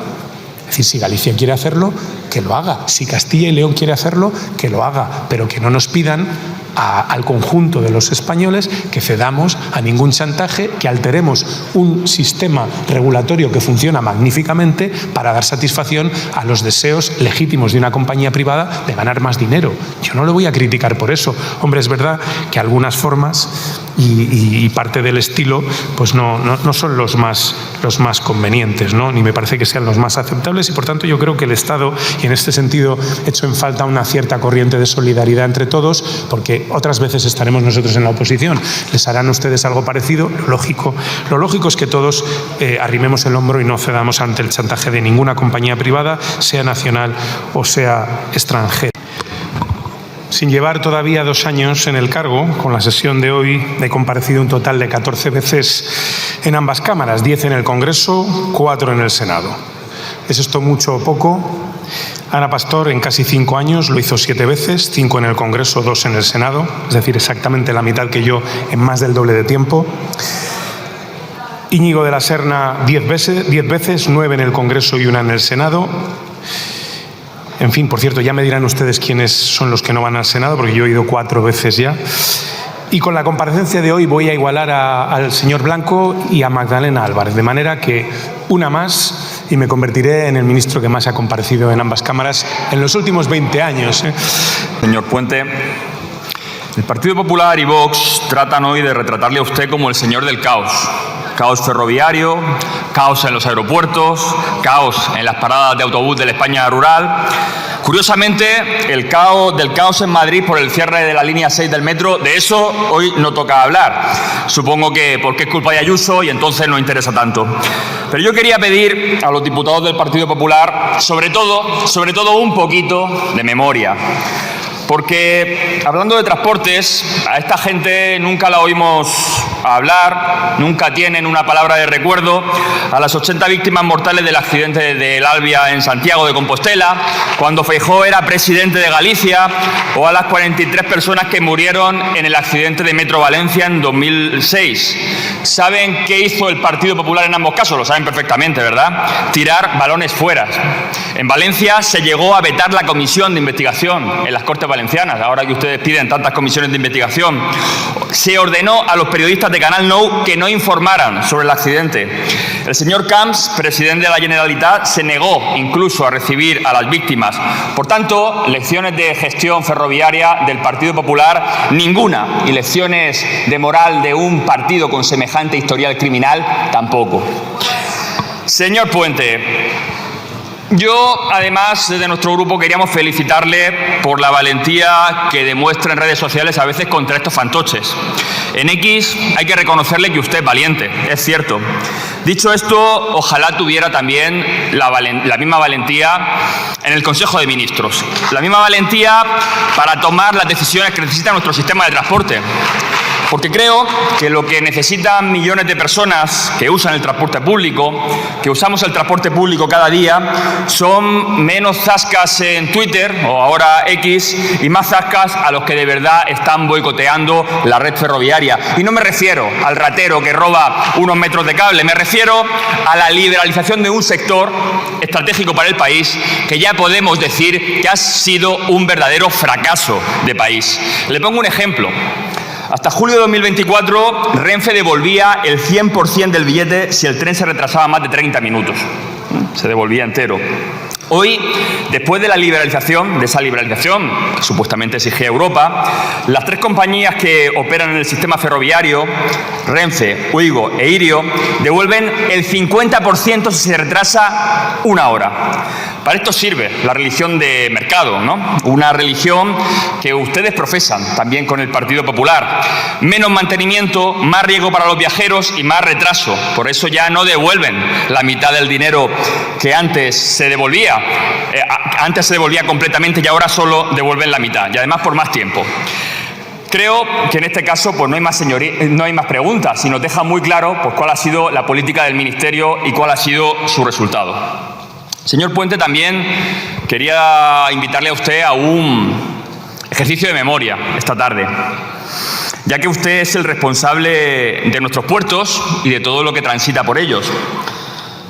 Speaker 1: Es decir, si Galicia quiere hacerlo, que lo haga. Si Castilla y León quiere hacerlo, que lo haga. Pero que no nos pidan al conjunto de los españoles que cedamos a ningún chantaje, que alteremos un sistema regulatorio que funciona magníficamente para dar satisfacción a los deseos legítimos de una compañía privada de ganar más dinero. Yo no lo voy a criticar por eso. Hombre, es verdad que algunas formas y parte del estilo pues no son los más convenientes, ¿no? Ni me parece que sean los más aceptables, y por tanto yo creo que el Estado, y en este sentido echo en falta una cierta corriente de solidaridad entre todos, porque otras veces estaremos nosotros en la oposición, les harán ustedes algo parecido. Lo lógico es que todos arrimemos el hombro y no cedamos ante el chantaje de ninguna compañía privada, sea nacional o sea extranjera. Sin llevar todavía 2 años en el cargo, con la sesión de hoy he comparecido un total de 14 veces en ambas cámaras, 10 en el Congreso, 4 en el Senado. ¿Es esto mucho o poco? Ana Pastor en casi 5 años lo hizo 7 veces, 5 en el Congreso, 2 en el Senado, es decir, exactamente la mitad que yo en más del doble de tiempo. Íñigo de la Serna 10 veces, 9 en el Congreso y 1 en el Senado. En fin, por cierto, ya me dirán ustedes quiénes son los que no van al Senado, porque yo he ido 4 veces ya. Y con la comparecencia de hoy voy a igualar al señor Blanco y a Magdalena Álvarez, de manera que una más y me convertiré en el ministro que más ha comparecido en ambas cámaras en los últimos 20 años.
Speaker 6: Señor Puente, el Partido Popular y Vox tratan hoy de retratarle a usted como el señor del caos. Caos ferroviario, caos en los aeropuertos, caos en las paradas de autobús de la España rural. Curiosamente, del caos en Madrid por el cierre de la línea 6 del metro, de eso hoy no toca hablar. Supongo que porque es culpa de Ayuso y entonces no interesa tanto. Pero yo quería pedir a los diputados del Partido Popular, sobre todo un poquito de memoria. Porque hablando de transportes, a esta gente nunca la oímos a hablar, nunca tienen una palabra de recuerdo a las 80 víctimas mortales del accidente del Albia en Santiago de Compostela, cuando Feijóo era presidente de Galicia, o a las 43 personas que murieron en el accidente de Metro Valencia en 2006. ¿Saben qué hizo el Partido Popular en ambos casos? Lo saben perfectamente, ¿verdad? Tirar balones fuera. En Valencia se llegó a vetar la comisión de investigación en las Cortes Valencianas, ahora que ustedes piden tantas comisiones de investigación. Se ordenó a los periodistas de Canal Nou que no informaran sobre el accidente. El señor Camps, presidente de la Generalitat, se negó incluso a recibir a las víctimas. Por tanto, lecciones de gestión ferroviaria del Partido Popular, ninguna. Y lecciones de moral de un partido con semejante historial criminal, tampoco. Señor Puente, yo, además, desde nuestro grupo queríamos felicitarle por la valentía que demuestra en redes sociales, a veces contra estos fantoches. En X hay que reconocerle que usted es valiente, es cierto. Dicho esto, ojalá tuviera también la misma valentía en el Consejo de Ministros. La misma valentía para tomar las decisiones que necesita nuestro sistema de transporte. Porque creo que lo que necesitan millones de personas que usan el transporte público, que usamos el transporte público cada día, son menos zascas en Twitter o ahora X y más zascas a los que de verdad están boicoteando la red ferroviaria. Y no me refiero al ratero que roba unos metros de cable, me refiero a la liberalización de un sector estratégico para el país que ya podemos decir que ha sido un verdadero fracaso de país. Le pongo un ejemplo. Hasta julio de 2024, Renfe devolvía el 100% del billete si el tren se retrasaba más de 30 minutos. Se devolvía entero. Hoy, después de esa liberalización que supuestamente exigía Europa, las tres compañías que operan en el sistema ferroviario, Renfe, Ouigo e Irio, devuelven el 50% si se retrasa una hora. Para esto sirve la religión de mercado, ¿no? Una religión que ustedes profesan también con el Partido Popular. Menos mantenimiento, más riesgo para los viajeros y más retraso. Por eso ya no devuelven la mitad del dinero que antes se devolvía. Antes se devolvía completamente y ahora solo devuelven la mitad. Y además por más tiempo. Creo que en este caso pues no hay más preguntas, sino deja muy claro pues, cuál ha sido la política del Ministerio y cuál ha sido su resultado. Señor Puente, también quería invitarle a usted a un ejercicio de memoria esta tarde, ya que usted es el responsable de nuestros puertos y de todo lo que transita por ellos.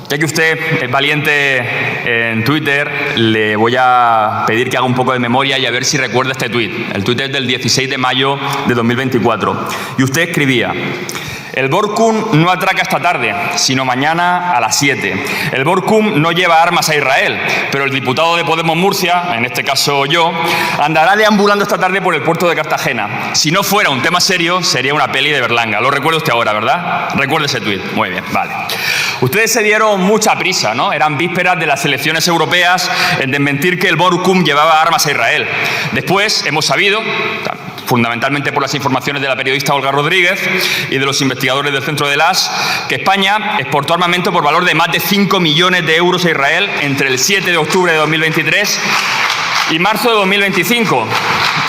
Speaker 6: Ya que usted es valiente en Twitter, le voy a pedir que haga un poco de memoria y a ver si recuerda este tuit. El tuit es del 16 de mayo de 2024. Y usted escribía: el Borkum no atraca esta tarde, sino mañana a las 7. El Borkum no lleva armas a Israel, pero el diputado de Podemos Murcia, en este caso yo, andará deambulando esta tarde por el puerto de Cartagena. Si no fuera un tema serio, sería una peli de Berlanga. Lo recuerda usted ahora, ¿verdad? Recuerde ese tuit. Muy bien, vale. Ustedes se dieron mucha prisa, ¿no? Eran vísperas de las elecciones europeas en desmentir que el Borkum llevaba armas a Israel. Después hemos sabido, fundamentalmente por las informaciones de la periodista Olga Rodríguez y de los investigadores del Centro de las, que España exportó armamento por valor de más de 5 millones de euros a Israel entre el 7 de octubre de 2023 y marzo de 2025.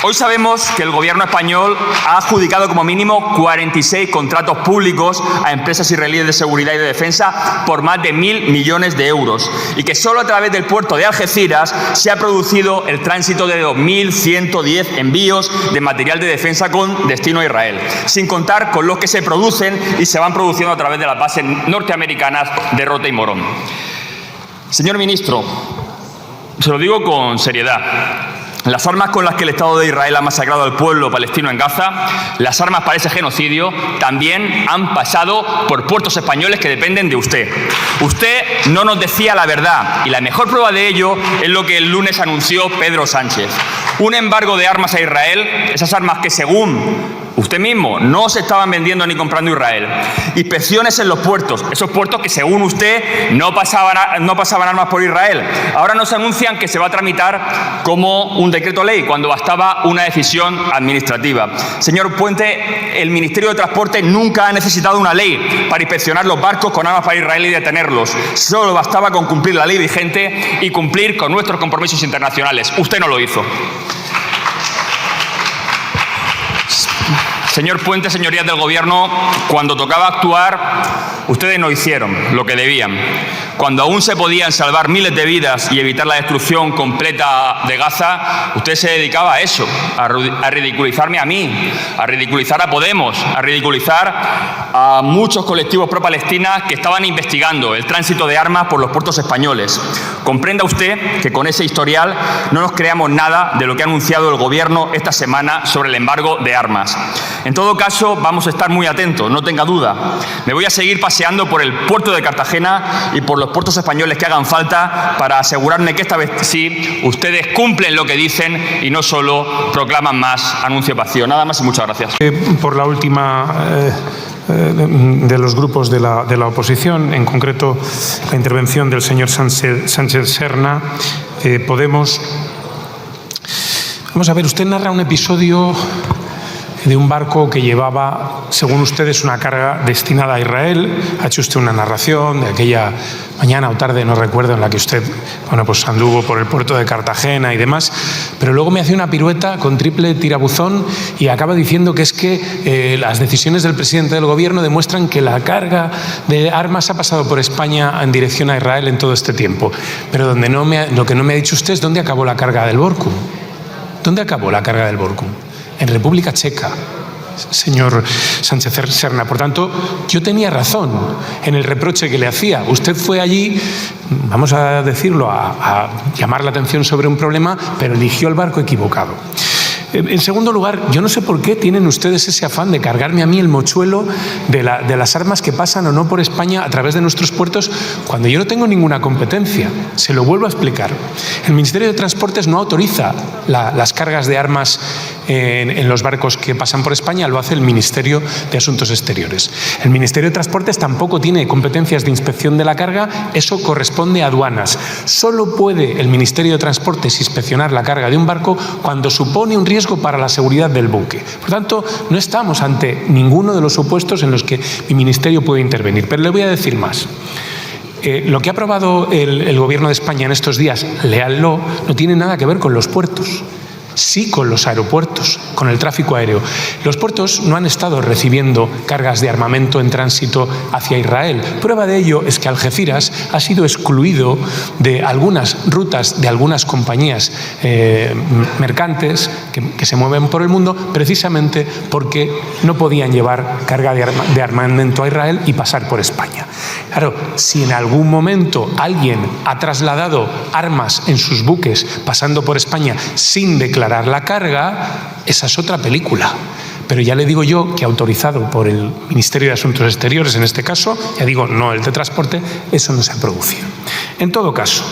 Speaker 6: Hoy sabemos que el gobierno español ha adjudicado como mínimo 46 contratos públicos a empresas israelíes de seguridad y de defensa por más de 1.000 millones de euros y que solo a través del puerto de Algeciras se ha producido el tránsito de 2.110 envíos de material de defensa con destino a Israel, sin contar con los que se producen y se van produciendo a través de las bases norteamericanas de Rota y Morón. Señor ministro, se lo digo con seriedad. Las armas con las que el Estado de Israel ha masacrado al pueblo palestino en Gaza, las armas para ese genocidio, también han pasado por puertos españoles que dependen de usted. Usted no nos decía la verdad y la mejor prueba de ello es lo que el lunes anunció Pedro Sánchez. Un embargo de armas a Israel, esas armas que según usted mismo no se estaban vendiendo ni comprando Israel. Inspecciones en los puertos, esos puertos que según usted no pasaban armas por Israel. Ahora nos anuncian que se va a tramitar como un decreto ley cuando bastaba una decisión administrativa. Señor Puente, el Ministerio de Transporte nunca ha necesitado una ley para inspeccionar los barcos con armas para Israel y detenerlos. Solo bastaba con cumplir la ley vigente y cumplir con nuestros compromisos internacionales. Usted no lo hizo. Señor Puente, señorías del Gobierno, cuando tocaba actuar, ustedes no hicieron lo que debían. Cuando aún se podían salvar miles de vidas y evitar la destrucción completa de Gaza, usted se dedicaba a eso, a ridiculizarme a mí, a ridiculizar a Podemos, a ridiculizar a muchos colectivos pro-Palestina que estaban investigando el tránsito de armas por los puertos españoles. Comprenda usted que con ese historial no nos creamos nada de lo que ha anunciado el Gobierno esta semana sobre el embargo de armas. En todo caso, vamos a estar muy atentos, no tenga duda. Me voy a seguir paseando por el puerto de Cartagena y por los puertos españoles que hagan falta para asegurarme que esta vez sí ustedes cumplen lo que dicen y no solo proclaman más anuncio vacío. Nada más y muchas gracias.
Speaker 1: Por la última de los grupos de la oposición, en concreto la intervención del señor Sánchez Serna, Podemos. Vamos a ver, usted narra un episodio de un barco que llevaba, según ustedes, una carga destinada a Israel. Ha hecho usted una narración de aquella mañana o tarde, no recuerdo, en la que usted, pues anduvo por el puerto de Cartagena y demás, pero luego me hace una pirueta con triple tirabuzón y acaba diciendo que es que las decisiones del presidente del Gobierno demuestran que la carga de armas ha pasado por España en dirección a Israel en todo este tiempo. Pero lo que no me ha dicho usted es dónde acabó la carga del Borkum. ¿Dónde acabó la carga del Borkum? En República Checa, señor Sánchez Serna. Por tanto, yo tenía razón en el reproche que le hacía. Usted fue allí, vamos a decirlo, a llamar la atención sobre un problema, pero eligió el barco equivocado. En segundo lugar, yo no sé por qué tienen ustedes ese afán de cargarme a mí el mochuelo de las armas que pasan o no por España a través de nuestros puertos cuando yo no tengo ninguna competencia. Se lo vuelvo a explicar. El Ministerio de Transportes no autoriza las cargas de armas en los barcos que pasan por España, lo hace el Ministerio de Asuntos Exteriores. El Ministerio de Transportes tampoco tiene competencias de inspección de la carga, eso corresponde a aduanas. Solo puede el Ministerio de Transportes inspeccionar la carga de un barco cuando supone un riesgo para la seguridad del buque. Por tanto, no estamos ante ninguno de los supuestos en los que mi ministerio puede intervenir. Pero le voy a decir más. Lo que ha aprobado el Gobierno de España en estos días, léanlo, no tiene nada que ver con los puertos. Sí con los aeropuertos, con el tráfico aéreo. Los puertos no han estado recibiendo cargas de armamento en tránsito hacia Israel. Prueba de ello es que Algeciras ha sido excluido de algunas rutas de algunas compañías mercantes que se mueven por el mundo precisamente porque no podían llevar carga de armamento a Israel y pasar por España. Claro, si en algún momento alguien ha trasladado armas en sus buques pasando por España sin declarar la carga, esa es otra película. Pero ya le digo yo que autorizado por el Ministerio de Asuntos Exteriores, en este caso, ya digo, no el de Transporte, eso no se ha producido. En todo caso,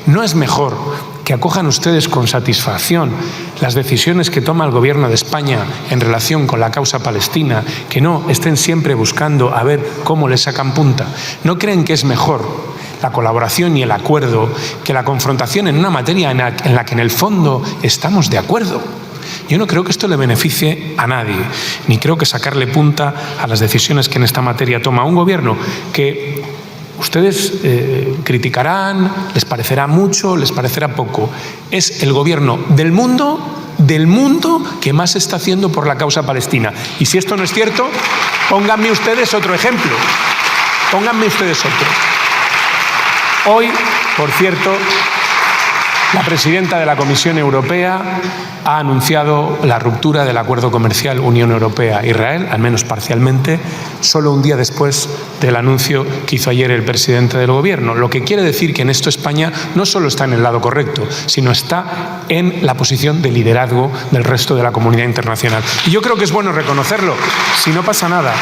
Speaker 1: ¿no es mejor que acojan ustedes con satisfacción las decisiones que toma el Gobierno de España en relación con la causa palestina, que no estén siempre buscando a ver cómo le sacan punta? ¿No creen que es mejor la colaboración y el acuerdo que la confrontación en una materia en la que en el fondo estamos de acuerdo? Yo no creo que esto le beneficie a nadie, ni creo que sacarle punta a las decisiones que en esta materia toma un gobierno que ustedes criticarán, les parecerá mucho, les parecerá poco. Es el gobierno del mundo que más está haciendo por la causa palestina. Y si esto no es cierto, pónganme ustedes otro ejemplo. Pónganme ustedes otro. Hoy, por cierto, la presidenta de la Comisión Europea ha anunciado la ruptura del acuerdo comercial Unión Europea-Israel, al menos parcialmente, solo un día después del anuncio que hizo ayer el presidente del Gobierno. Lo que quiere decir que en esto España no solo está en el lado correcto, sino está en la posición de liderazgo del resto de la comunidad internacional. Y yo creo que es bueno reconocerlo, si no pasa nada.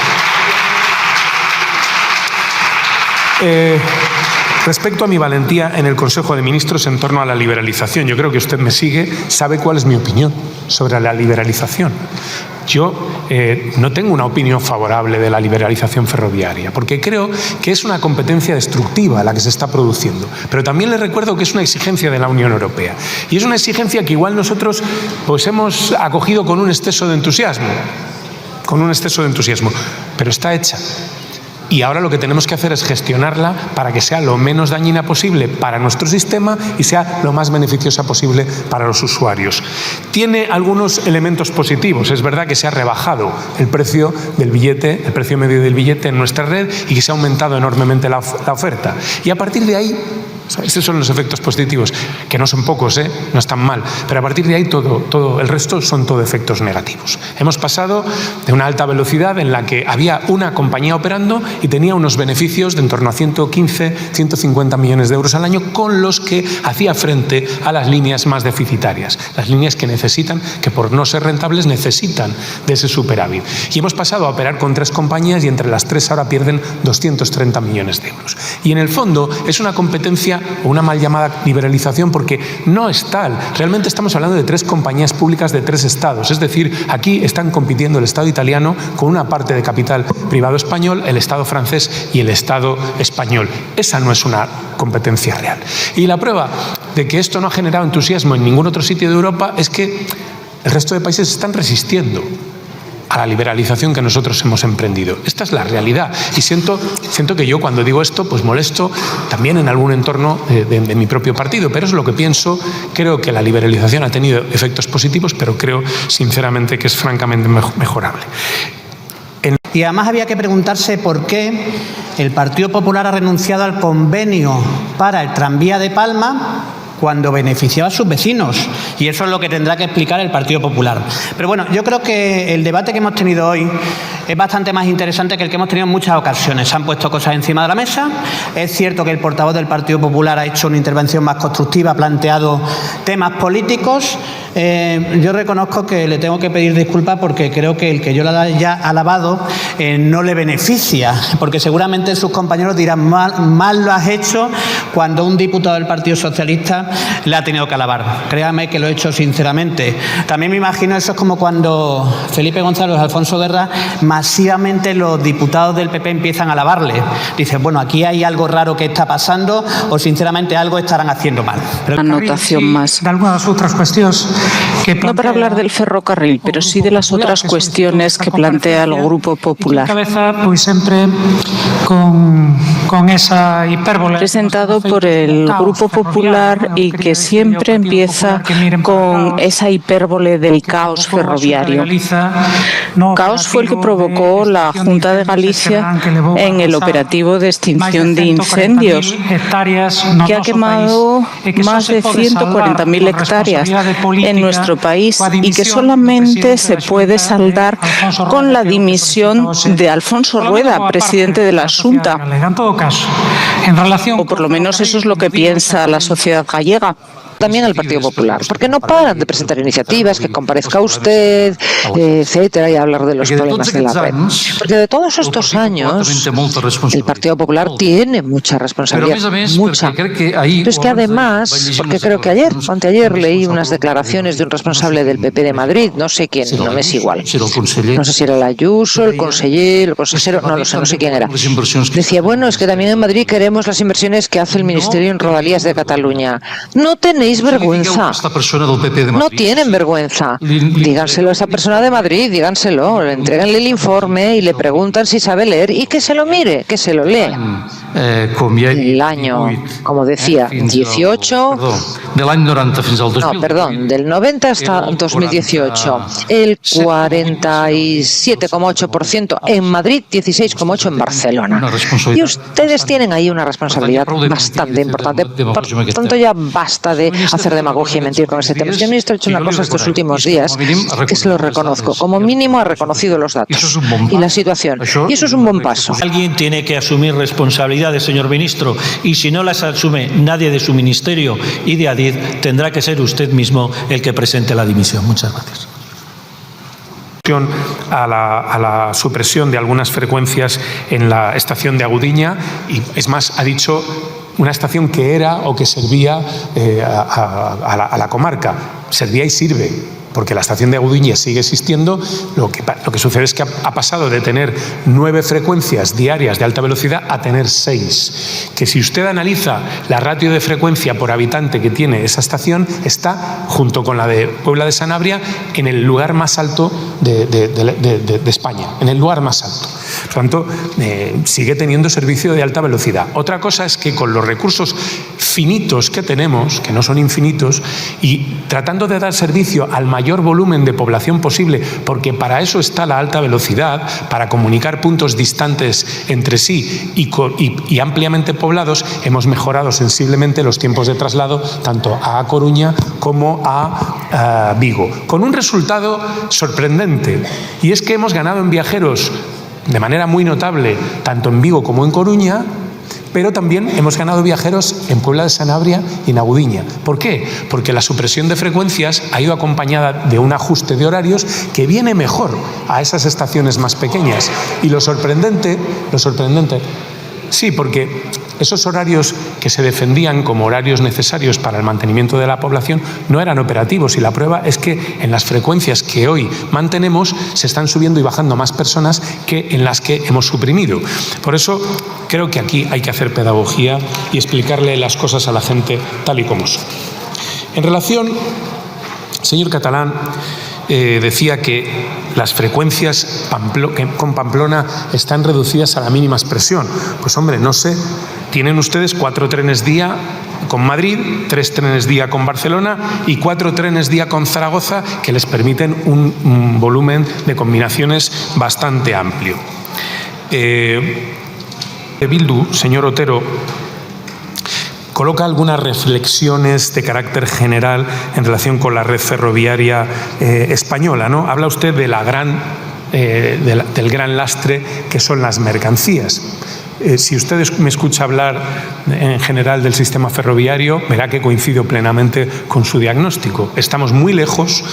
Speaker 1: Respecto a mi valentía en el Consejo de Ministros en torno a la liberalización, yo creo que usted me sigue, sabe cuál es mi opinión sobre la liberalización. Yo no tengo una opinión favorable de la liberalización ferroviaria, porque creo que es una competencia destructiva la que se está produciendo. Pero también le recuerdo que es una exigencia de la Unión Europea. Y es una exigencia que igual nosotros pues hemos acogido con un exceso de entusiasmo. Pero está hecha. Y ahora lo que tenemos que hacer es gestionarla para que sea lo menos dañina posible para nuestro sistema y sea lo más beneficiosa posible para los usuarios. Tiene algunos elementos positivos. Es verdad que se ha rebajado el precio del billete, el precio medio del billete en nuestra red y que se ha aumentado enormemente la oferta. Y a partir de ahí, estos son los efectos positivos, que no son pocos, no están mal, pero a partir de ahí todo el resto son todo efectos negativos. Hemos pasado de una alta velocidad en la que había una compañía operando y tenía unos beneficios de en torno a 115, 150 millones de euros al año con los que hacía frente a las líneas más deficitarias, las líneas que necesitan, que por no ser rentables necesitan de ese superávit. Y hemos pasado a operar con 3 compañías y entre las 3 ahora pierden 230 millones de euros. Y en el fondo es una competencia o una mal llamada liberalización porque no es tal. Realmente estamos hablando de 3 compañías públicas de 3 estados. Es decir, aquí están compitiendo el Estado italiano con una parte de capital privado español, el Estado francés y el Estado español. Esa no es una competencia real. Y la prueba de que esto no ha generado entusiasmo en ningún otro sitio de Europa es que el resto de países están resistiendo a la liberalización que nosotros hemos emprendido. Esta es la realidad. Y siento que yo cuando digo esto, pues molesto también en algún entorno de mi propio partido, pero es lo que pienso. Creo que la liberalización ha tenido efectos positivos, pero creo sinceramente que es francamente mejorable.
Speaker 4: Y además había que preguntarse por qué el Partido Popular ha renunciado al convenio para el tranvía de Palma cuando beneficiaba a sus vecinos. Y eso es lo que tendrá que explicar el Partido Popular. Pero bueno, yo creo que el debate que hemos tenido hoy es bastante más interesante que el que hemos tenido en muchas ocasiones. Se han puesto cosas encima de la mesa. Es cierto que el portavoz del Partido Popular ha hecho una intervención más constructiva, ha planteado temas políticos. Yo reconozco que le tengo que pedir disculpas porque creo que el que yo le haya alabado no le beneficia, porque seguramente sus compañeros dirán mal lo has hecho cuando un diputado del Partido Socialista le ha tenido que alabar. Créame que lo he hecho sinceramente. También me imagino eso es como cuando Felipe González o Alfonso Guerra masivamente los diputados del PP empiezan a alabarle. Dicen, bueno, aquí hay algo raro que está pasando o sinceramente algo estarán haciendo mal.
Speaker 7: Una anotación más. No para hablar del ferrocarril, pero sí de las otras cuestiones que plantea el Grupo Popular. Presentado por el Grupo Popular y que siempre empieza con esa hipérbole del caos ferroviario. Caos fue el que provocó la Junta de Galicia en el operativo de extinción de incendios, que ha quemado más de 140.000 hectáreas en nuestro país y que solamente se puede saldar con la dimisión de Alfonso Rueda, presidente de la Xunta. O por lo menos eso es lo que piensa la sociedad gallega.
Speaker 8: También al Partido Popular, porque no paran de presentar iniciativas, que comparezca usted, etcétera, y hablar de los problemas de la red. Porque de todos estos años, el Partido Popular tiene mucha responsabilidad, mucha. Pero es que además, porque creo que ayer o anteayer leí unas declaraciones de un responsable del PP de Madrid, no sé quién, no me es igual. No sé si era el Ayuso, el consejero, no lo sé, no sé quién era. Decía, bueno, es que también en Madrid queremos las inversiones que hace el Ministerio en Rodalías de Cataluña. No tenéis vergüenza. No tienen vergüenza. Díganselo a esa persona de Madrid, díganselo, entréganle el informe y le preguntan si sabe leer y que se lo mire, que se lo lea. El año, como decía, 18... del 90 hasta 2018. El 47,8% en Madrid, 16,8% en Barcelona. Y ustedes tienen ahí una responsabilidad bastante importante. Por tanto, ya basta de hacer demagogia y mentir con ese tema. El ministro ha hecho una cosa estos últimos días que se lo reconozco. Como mínimo ha reconocido los datos y la situación. Y eso es un buen paso.
Speaker 3: Alguien tiene que asumir responsabilidades, señor ministro, y si no las asume nadie de su ministerio y de ADID, tendrá que ser usted mismo el que presente la dimisión. Muchas gracias.
Speaker 1: A la supresión de algunas frecuencias en la estación de Agudiña y, es más, ha dicho una estación que era o que servía a la comarca. Servía y sirve, porque la estación de Agudiña sigue existiendo. Lo que sucede es que ha pasado de tener 9 frecuencias diarias de alta velocidad a tener 6. Que si usted analiza la ratio de frecuencia por habitante que tiene esa estación, está, junto con la de Puebla de Sanabria, en el lugar más alto de España, en el lugar más alto. Por tanto, sigue teniendo servicio de alta velocidad. Otra cosa es que con los recursos finitos que tenemos, que no son infinitos, y tratando de dar servicio al mayor volumen de población posible, porque para eso está la alta velocidad, para comunicar puntos distantes entre sí y ampliamente poblados, hemos mejorado sensiblemente los tiempos de traslado tanto a Coruña como a Vigo, con un resultado sorprendente, y es que hemos ganado en viajeros de manera muy notable, tanto en Vigo como en Coruña, pero también hemos ganado viajeros en Puebla de Sanabria y en Agudiña. ¿Por qué? Porque la supresión de frecuencias ha ido acompañada de un ajuste de horarios que viene mejor a esas estaciones más pequeñas. Y lo sorprendente, sí, porque esos horarios que se defendían como horarios necesarios para el mantenimiento de la población no eran operativos, y la prueba es que en las frecuencias que hoy mantenemos se están subiendo y bajando más personas que en las que hemos suprimido. Por eso creo que aquí hay que hacer pedagogía y explicarle las cosas a la gente tal y como son. En relación, señor Catalán, decía que las frecuencias con Pamplona están reducidas a la mínima expresión. Pues hombre, no sé, tienen ustedes 4 trenes día con Madrid, 3 trenes día con Barcelona y 4 trenes día con Zaragoza, que les permiten un volumen de combinaciones bastante amplio. Bildu, señor Otero, coloca algunas reflexiones de carácter general en relación con la red ferroviaria española, ¿no? Habla usted de del gran lastre que son las mercancías. Si usted me escucha hablar en general del sistema ferroviario, verá que coincido plenamente con su diagnóstico. Estamos muy lejos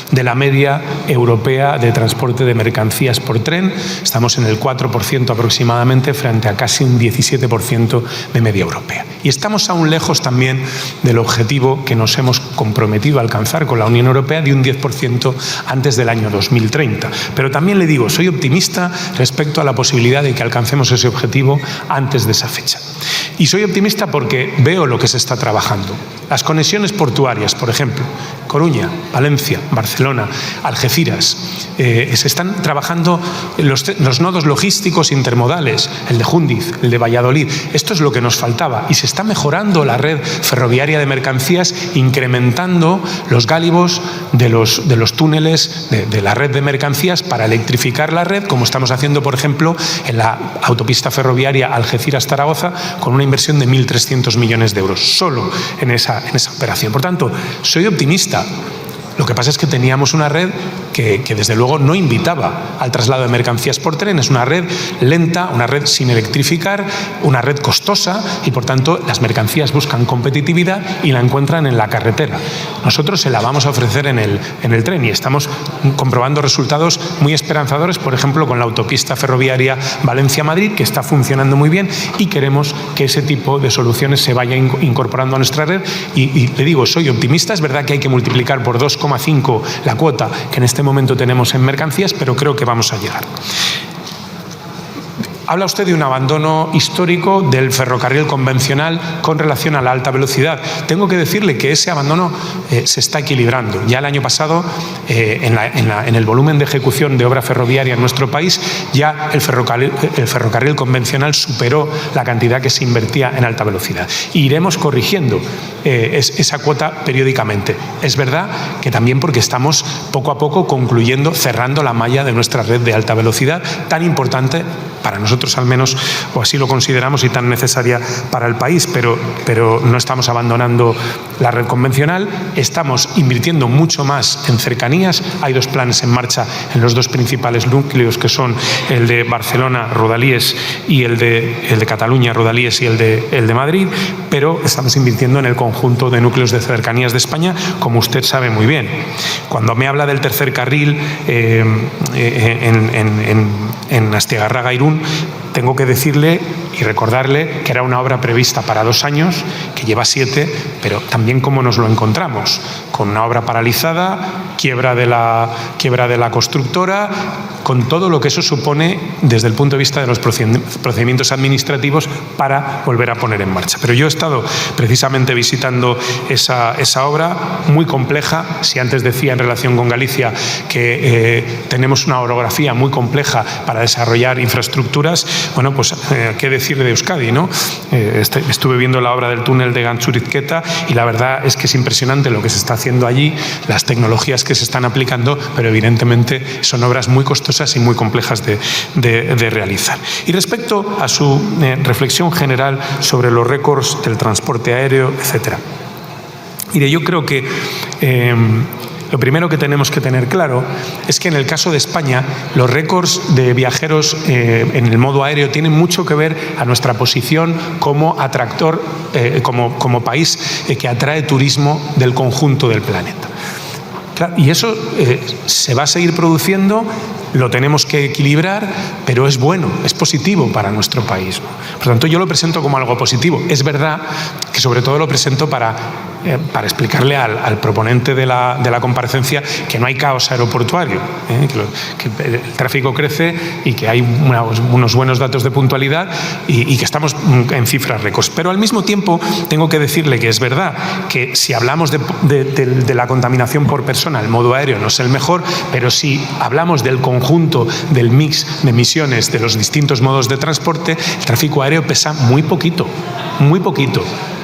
Speaker 1: de la media europea de transporte de mercancías por tren. Estamos en el 4% aproximadamente frente a casi un 17% de media europea. Y estamos aún lejos también del objetivo que nos hemos comprometido a alcanzar con la Unión Europea de un 10% antes del año 2030. Pero también le digo, soy optimista respecto a la posibilidad de que alcancemos ese objetivo antes de esa fecha. Y soy optimista porque veo lo que se está trabajando. Las conexiones portuarias, por ejemplo, Coruña, Valencia, Barcelona, Algeciras, se están trabajando los nodos logísticos intermodales, el de Júndiz, el de Valladolid. Esto es lo que nos faltaba, y se está mejorando la red ferroviaria de mercancías, incrementando los gálibos de los túneles de la red de mercancías para electrificar la red, como estamos haciendo, por ejemplo, en la autopista ferroviaria Algeciras-Zaragoza, con una inversión de 1.300 millones de euros, solo en esa operación. Por tanto, soy optimista. Lo que pasa es que teníamos una red que desde luego no invitaba al traslado de mercancías por tren. Es una red lenta, una red sin electrificar, una red costosa, y por tanto las mercancías buscan competitividad y la encuentran en la carretera. Nosotros se la vamos a ofrecer en el tren, y estamos comprobando resultados muy esperanzadores, por ejemplo, con la autopista ferroviaria Valencia-Madrid, que está funcionando muy bien, y queremos que ese tipo de soluciones se vaya incorporando a nuestra red. Y le digo, soy optimista. Es verdad que hay que multiplicar por 2,5 la cuota que en este momento tenemos en mercancías, pero creo que vamos a llegar. Habla usted de un abandono histórico del ferrocarril convencional con relación a la alta velocidad. Tengo que decirle que ese abandono se está equilibrando. Ya el año pasado, en el volumen de ejecución de obra ferroviaria en nuestro país, ya el ferrocarril convencional superó la cantidad que se invertía en alta velocidad. Y iremos corrigiendo esa cuota periódicamente. Es verdad que también porque estamos poco a poco concluyendo, cerrando la malla de nuestra red de alta velocidad, tan importante para nosotros al menos, o así lo consideramos, y tan necesaria para el país, pero no estamos abandonando la red convencional. Estamos invirtiendo mucho más en cercanías. Hay 2 planes en marcha en los 2 principales núcleos, que son el de Barcelona, Rodalíes, y el de Cataluña, Rodalíes, y el de Madrid, pero estamos invirtiendo en el conjunto de núcleos de cercanías de España, como usted sabe muy bien. Cuando me habla del tercer carril en Astiagarraga-Irún, tengo que decirle y recordarle que era una obra prevista para 2 años, que lleva 7, pero también cómo nos lo encontramos, con una obra paralizada, quiebra de la constructora, con todo lo que eso supone desde el punto de vista de los procedimientos administrativos para volver a poner en marcha. Pero yo he estado precisamente visitando esa obra muy compleja. Si antes decía en relación con Galicia que tenemos una orografía muy compleja para desarrollar infraestructuras, bueno, pues qué decir de Euskadi, ¿no? Estuve viendo la obra del túnel de Gantxurizketa y la verdad es que es impresionante lo que se está haciendo allí, las tecnologías que se están aplicando, pero evidentemente son obras muy costosas y muy complejas de realizar. Y respecto a su reflexión general sobre los récords del transporte aéreo, etcétera. Mire, yo creo que lo primero que tenemos que tener claro es que en el caso de España los récords de viajeros en el modo aéreo tienen mucho que ver a nuestra posición como atractor, como país que atrae turismo del conjunto del planeta. Claro, y eso se va a seguir produciendo, lo tenemos que equilibrar, pero es bueno, es positivo para nuestro país, ¿no? Por lo tanto, yo lo presento como algo positivo. Es verdad que sobre todo lo presento para explicarle al proponente de la comparecencia que no hay caos aeroportuario, que el tráfico crece y que hay unos buenos datos de puntualidad y que estamos en cifras récords. Pero al mismo tiempo tengo que decirle que es verdad que si hablamos de la contaminación por persona, el modo aéreo no es el mejor, pero si hablamos del conjunto del mix de emisiones de los distintos modos de transporte, el tráfico aéreo pesa muy poquito, muy poquito.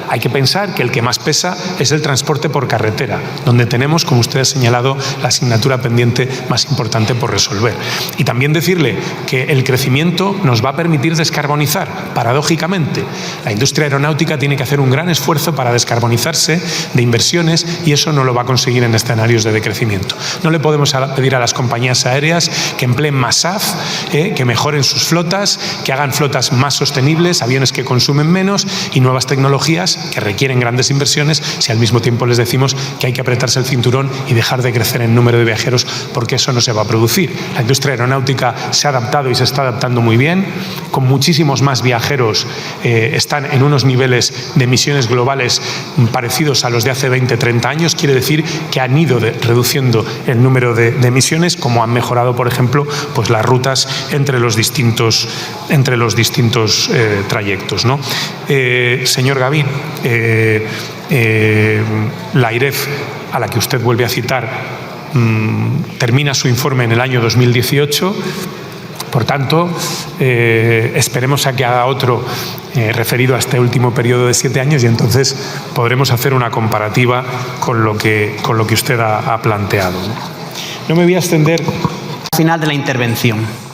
Speaker 1: Hay que pensar que el que más pesa es el transporte por carretera, donde tenemos, como usted ha señalado, la asignatura pendiente más importante por resolver. Y también decirle que el crecimiento nos va a permitir descarbonizar, paradójicamente. La industria aeronáutica tiene que hacer un gran esfuerzo para descarbonizarse de inversiones y eso no lo va a conseguir en escenarios de decrecimiento. No le podemos pedir a las compañías aéreas que empleen más SAF, que mejoren sus flotas, que hagan flotas más sostenibles, aviones que consumen menos y nuevas tecnologías que requieren grandes inversiones, si al mismo tiempo les decimos que hay que apretarse el cinturón y dejar de crecer en número de viajeros, porque eso no se va a producir. La industria aeronáutica se ha adaptado y se está adaptando muy bien, con muchísimos más viajeros, están en unos niveles de emisiones globales parecidos a los de hace 20-30 años, quiere decir que han ido reduciendo el número de emisiones, como han mejorado, por ejemplo, pues las rutas entre los distintos trayectos, ¿no? Señor Gavín, la AIREF, a la que usted vuelve a citar, termina su informe en el año 2018. Por tanto, esperemos a que haga otro referido a este último periodo de 7 años y entonces podremos hacer una comparativa con lo que usted ha planteado. No me voy a extender.
Speaker 4: Al final de la intervención.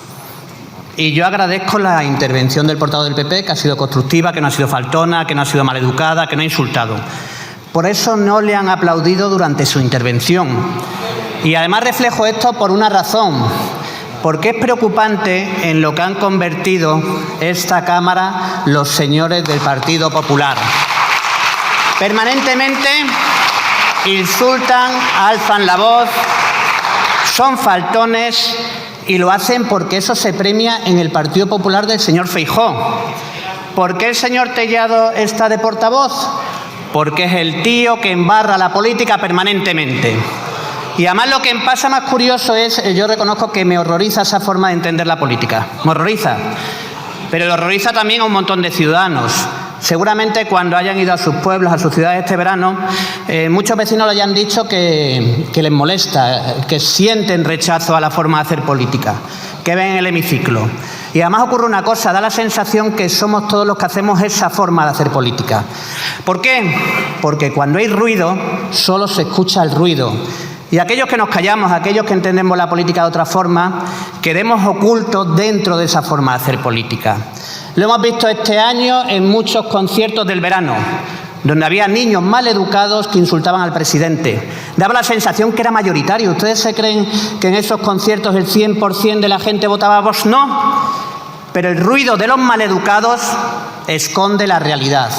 Speaker 4: Y yo agradezco la intervención del portavoz del PP, que ha sido constructiva, que no ha sido faltona, que no ha sido maleducada, que no ha insultado. Por eso no le han aplaudido durante su intervención. Y además reflejo esto por una razón, porque es preocupante en lo que han convertido esta Cámara los señores del Partido Popular. Permanentemente insultan, alzan la voz, son faltones y lo hacen porque eso se premia en el Partido Popular del señor Feijóo. ¿Por qué el señor Tellado está de portavoz? Porque es el tío que embarra la política permanentemente. Y además lo que me pasa más curioso es, yo reconozco que me horroriza esa forma de entender la política. Me horroriza. Pero le horroriza también a un montón de ciudadanos. Seguramente cuando hayan ido a sus pueblos, a sus ciudades este verano, muchos vecinos le hayan dicho que les molesta, que sienten rechazo a la forma de hacer política, que ven el hemiciclo. Y además ocurre una cosa, da la sensación que somos todos los que hacemos esa forma de hacer política. ¿Por qué? Porque cuando hay ruido, solo se escucha el ruido. Y aquellos que nos callamos, aquellos que entendemos la política de otra forma, quedemos ocultos dentro de esa forma de hacer política. Lo hemos visto este año en muchos conciertos del verano, donde había niños mal educados que insultaban al presidente. Daba la sensación que era mayoritario. ¿Ustedes se creen que en esos conciertos el 100% de la gente votaba a Vox? No. Pero el ruido de los maleducados esconde la realidad.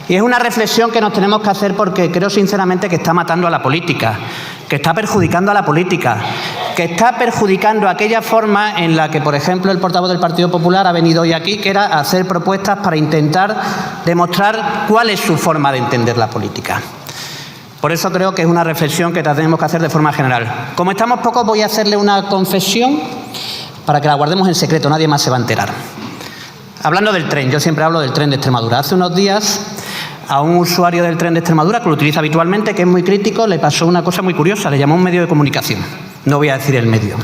Speaker 4: Y es una reflexión que nos tenemos que hacer porque creo sinceramente que está matando a la política, que está perjudicando a la política, que está perjudicando aquella forma en la que, por ejemplo, el portavoz del Partido Popular ha venido hoy aquí, que era hacer propuestas para intentar demostrar cuál es su forma de entender la política. Por eso creo que es una reflexión que tenemos que hacer de forma general. Como estamos pocos, voy a hacerle una confesión para que la guardemos en secreto, nadie más se va a enterar. Hablando del tren, yo siempre hablo del tren de Extremadura. Hace unos días a un usuario del tren de Extremadura, que lo utiliza habitualmente, que es muy crítico, le pasó una cosa muy curiosa, le llamó a un medio de comunicación, no voy a decir el medio,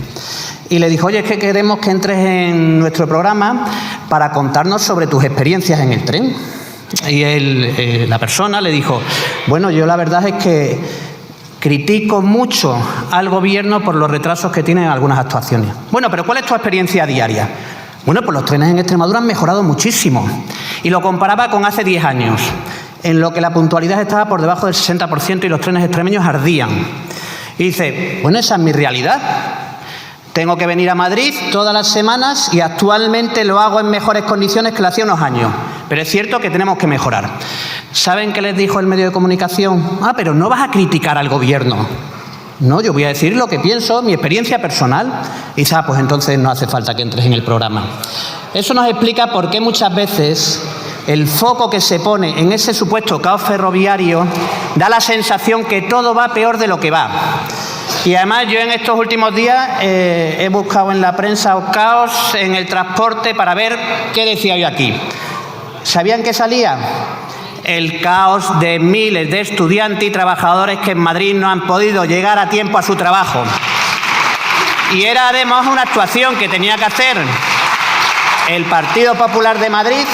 Speaker 4: y le dijo: oye, es que queremos que entres en nuestro programa para contarnos sobre tus experiencias en el tren. Y la persona le dijo: bueno, yo la verdad es que critico mucho al gobierno por los retrasos que tienen en algunas actuaciones. Bueno, pero ¿cuál es tu experiencia diaria? Bueno, pues los trenes en Extremadura han mejorado muchísimo. Y lo comparaba con hace 10 años, en lo que la puntualidad estaba por debajo del 60% y los trenes extremeños ardían. Y dice: bueno, esa es mi realidad. Tengo que venir a Madrid todas las semanas y actualmente lo hago en mejores condiciones que lo hacía unos años. Pero es cierto que tenemos que mejorar. ¿Saben qué les dijo el medio de comunicación? Ah, pero no vas a criticar al gobierno. No, yo voy a decir lo que pienso, mi experiencia personal. Y dice: pues entonces no hace falta que entres en el programa. Eso nos explica por qué muchas veces el foco que se pone en ese supuesto caos ferroviario da la sensación que todo va peor de lo que va. Y además yo en estos últimos días he buscado en la prensa caos en el transporte para ver qué decía yo aquí. ¿Sabían qué salía? El caos de miles de estudiantes y trabajadores que en Madrid no han podido llegar a tiempo a su trabajo. Y era además una actuación que tenía que hacer el Partido Popular de Madrid,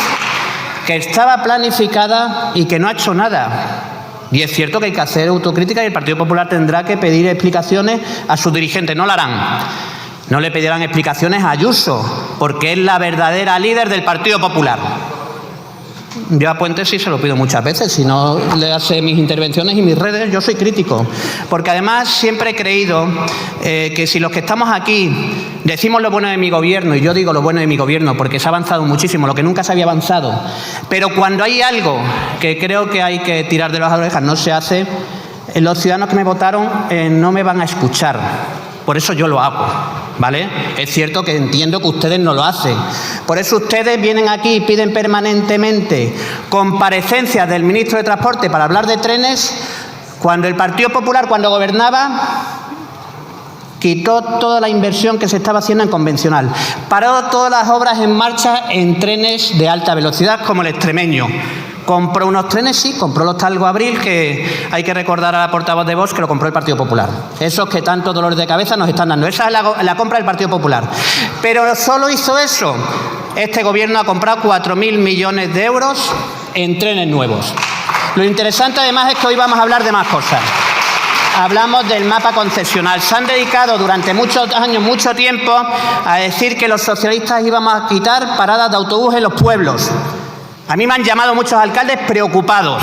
Speaker 4: que estaba planificada y que no ha hecho nada. Y es cierto que hay que hacer autocrítica y el Partido Popular tendrá que pedir explicaciones a sus dirigentes. No lo harán. No le pedirán explicaciones a Ayuso, porque es la verdadera líder del Partido Popular. Yo a Puente sí se lo pido muchas veces, si no le hace mis intervenciones y mis redes, yo soy crítico. Porque además siempre he creído que si los que estamos aquí decimos lo bueno de mi gobierno, y yo digo lo bueno de mi gobierno porque se ha avanzado muchísimo, lo que nunca se había avanzado, pero cuando hay algo que creo que hay que tirar de las orejas no se hace, los ciudadanos que me votaron no me van a escuchar. Por eso yo lo hago, ¿vale? Es cierto que entiendo que ustedes no lo hacen. Por eso ustedes vienen aquí y piden permanentemente comparecencias del ministro de Transporte para hablar de trenes, cuando el Partido Popular, cuando gobernaba, quitó toda la inversión que se estaba haciendo en convencional, paró todas las obras en marcha en trenes de alta velocidad como el extremeño. Compró unos trenes, sí, compró los Talgo Abril, que hay que recordar a la portavoz de Vox que lo compró el Partido Popular. Esos que tanto dolores de cabeza nos están dando. Esa es la compra del Partido Popular. Pero solo hizo eso. Este gobierno ha comprado 4.000 millones de euros en trenes nuevos. Lo interesante además es que hoy vamos a hablar de más cosas. Hablamos del mapa concesional. Se han dedicado durante muchos años, mucho tiempo, a decir que los socialistas íbamos a quitar paradas de autobús en los pueblos. A mí me han llamado muchos alcaldes preocupados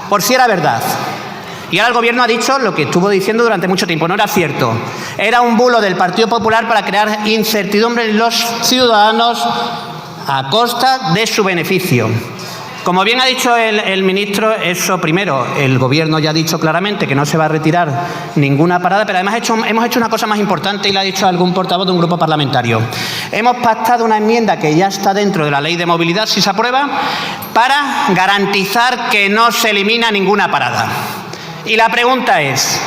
Speaker 4: por si era verdad. Y ahora el gobierno ha dicho lo que estuvo diciendo durante mucho tiempo. No era cierto. Era un bulo del Partido Popular para crear incertidumbre en los ciudadanos a costa de su beneficio. Como bien ha dicho el ministro, eso primero, el gobierno ya ha dicho claramente que no se va a retirar ninguna parada, pero además hemos hecho una cosa más importante y la ha dicho algún portavoz de un grupo parlamentario. Hemos pactado una enmienda que ya está dentro de la ley de movilidad, si se aprueba, para garantizar que no se elimina ninguna parada. Y la pregunta es,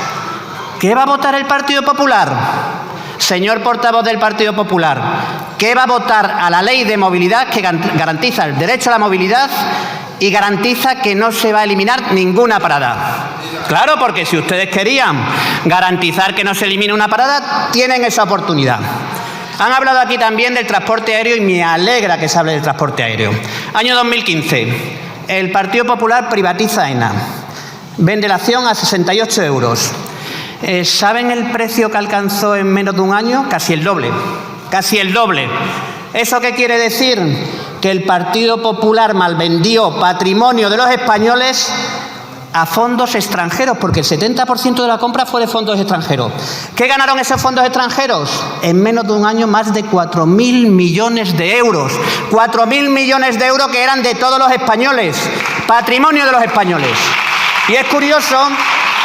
Speaker 4: ¿qué va a votar el Partido Popular? Señor portavoz del Partido Popular, ¿qué va a votar a la ley de movilidad que garantiza el derecho a la movilidad y garantiza que no se va a eliminar ninguna parada? Claro, porque si ustedes querían garantizar que no se elimine una parada, tienen esa oportunidad. Han hablado aquí también del transporte aéreo y me alegra que se hable del transporte aéreo. Año 2015, el Partido Popular privatiza AENA. Vende la acción a 68 euros. ¿Saben el precio que alcanzó en menos de un año? Casi el doble. Casi el doble. ¿Eso qué quiere decir? Que el Partido Popular malvendió patrimonio de los españoles a fondos extranjeros, porque el 70% de la compra fue de fondos extranjeros. ¿Qué ganaron esos fondos extranjeros? En menos de un año más de 4.000 millones de euros. 4.000 millones de euros que eran de todos los españoles. Patrimonio de los españoles. Y es curioso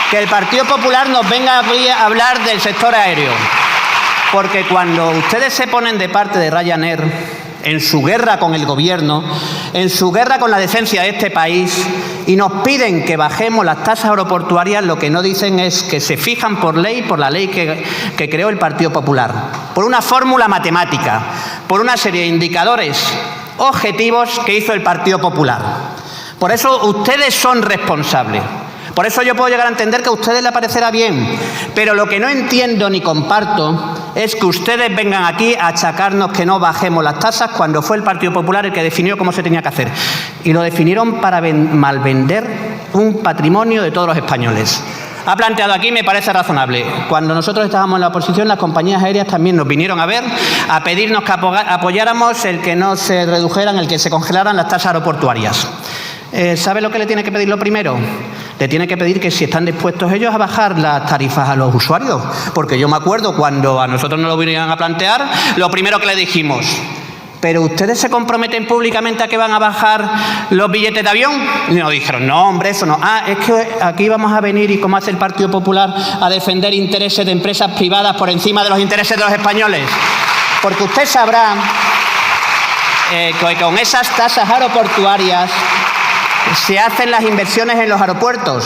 Speaker 4: que el Partido Popular nos venga a hablar del sector aéreo. Porque cuando ustedes se ponen de parte de Ryanair, en su guerra con el gobierno, en su guerra con la decencia de este país, y nos piden que bajemos las tasas aeroportuarias, lo que no dicen es que se fijan por ley, por la ley que creó el Partido Popular, por una fórmula matemática, por una serie de indicadores objetivos que hizo el Partido Popular. Por eso ustedes son responsables. Por eso yo puedo llegar a entender que a ustedes les parecerá bien, pero lo que no entiendo ni comparto es que ustedes vengan aquí a achacarnos que no bajemos las tasas cuando fue el Partido Popular el que definió cómo se tenía que hacer. Y lo definieron para malvender un patrimonio de todos los españoles. Ha planteado aquí, me parece razonable. Cuando nosotros estábamos en la oposición, las compañías aéreas también nos vinieron a ver, a pedirnos que apoyáramos el que no se redujeran, el que se congelaran las tasas aeroportuarias. ¿Sabe lo que le tiene que pedir lo primero? Le tiene que pedir que si están dispuestos ellos a bajar las tarifas a los usuarios. Porque yo me acuerdo cuando a nosotros nos lo vinieron a plantear, lo primero que le dijimos: ¿pero ustedes se comprometen públicamente a que van a bajar los billetes de avión? Y nos dijeron: no, hombre, eso no. Es que aquí vamos a venir, y como hace el Partido Popular, a defender intereses de empresas privadas por encima de los intereses de los españoles. Porque usted sabrá que con esas tasas aeroportuarias se hacen las inversiones en los aeropuertos.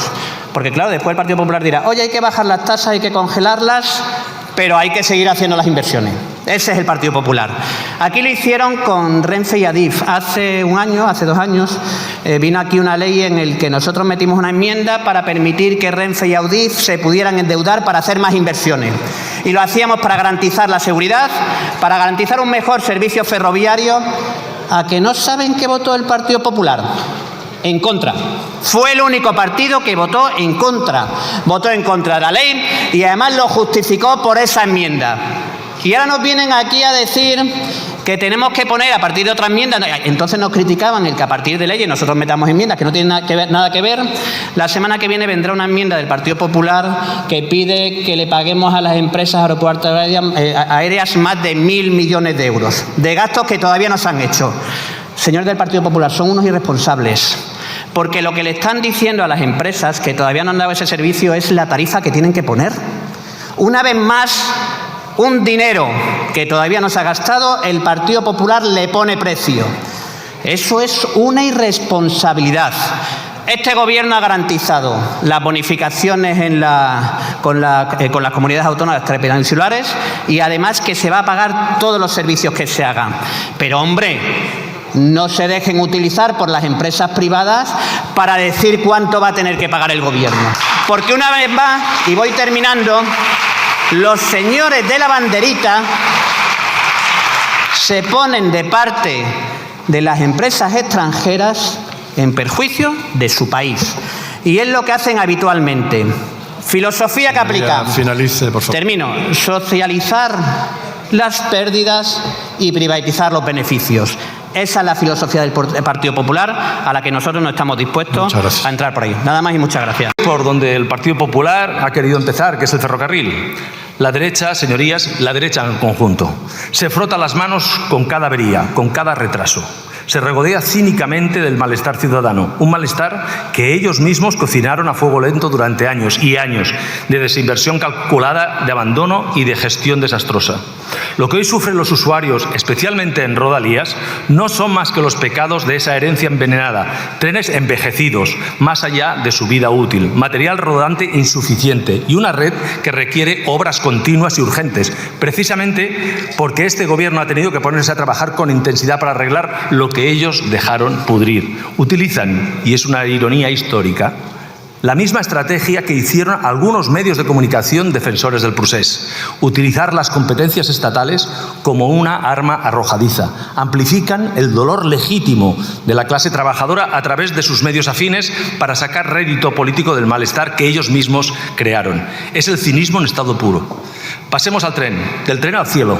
Speaker 4: Porque claro, después el Partido Popular dirá: oye, hay que bajar las tasas, hay que congelarlas, pero hay que seguir haciendo las inversiones. Ese es el Partido Popular. Aquí lo hicieron con Renfe y Adif. Hace 2 años, vino aquí una ley en la que nosotros metimos una enmienda para permitir que Renfe y Adif se pudieran endeudar para hacer más inversiones. Y lo hacíamos para garantizar la seguridad, para garantizar un mejor servicio ferroviario. ¿A que no saben qué votó el Partido Popular? En contra. Fue el único partido que votó en contra. Votó en contra de la ley y además lo justificó por esa enmienda. Y ahora nos vienen aquí a decir que tenemos que poner a partir de otra enmienda. Entonces nos criticaban el que a partir de leyes nosotros metamos enmiendas que no tienen nada que ver. La semana que viene vendrá una enmienda del Partido Popular que pide que le paguemos a las empresas aéreas más de 1.000 millones de euros de gastos que todavía no se han hecho. Señores del Partido Popular, son unos irresponsables, porque lo que le están diciendo a las empresas que todavía no han dado ese servicio es la tarifa que tienen que poner. Una vez más, un dinero que todavía no se ha gastado, el Partido Popular le pone precio. Eso es una irresponsabilidad. Este Gobierno ha garantizado las bonificaciones con las comunidades autónomas peninsulares y además que se va a pagar todos los servicios que se hagan. Pero, hombre, no se dejen utilizar por las empresas privadas para decir cuánto va a tener que pagar el Gobierno. Porque una vez más, y voy terminando, los señores de la banderita se ponen de parte de las empresas extranjeras en perjuicio de su país. Y es lo que hacen habitualmente. Filosofía que aplican.
Speaker 9: Finalice, por favor.
Speaker 4: Termino. Socializar las pérdidas y privatizar los beneficios. Esa es la filosofía del Partido Popular, a la que nosotros no estamos dispuestos a entrar por ahí. Nada más y muchas gracias.
Speaker 10: Por donde el Partido Popular ha querido empezar, que es el ferrocarril. La derecha, señorías, la derecha en conjunto, se frota las manos con cada avería, con cada retraso. Se regodea cínicamente del malestar ciudadano, un malestar que ellos mismos cocinaron a fuego lento durante años y años de desinversión calculada, de abandono y de gestión desastrosa. Lo que hoy sufren los usuarios, especialmente en Rodalías, no son más que los pecados de esa herencia envenenada, trenes envejecidos, más allá de su vida útil, material rodante insuficiente y una red que requiere obras continuas y urgentes, precisamente porque este Gobierno ha tenido que ponerse a trabajar con intensidad para arreglar lo que ellos dejaron pudrir. Utilizan, y es una ironía histórica, la misma estrategia que hicieron algunos medios de comunicación defensores del procés: utilizar las competencias estatales como una arma arrojadiza. Amplifican el dolor legítimo de la clase trabajadora a través de sus medios afines para sacar rédito político del malestar que ellos mismos crearon. Es el cinismo en estado puro. Pasemos al tren, del tren al cielo,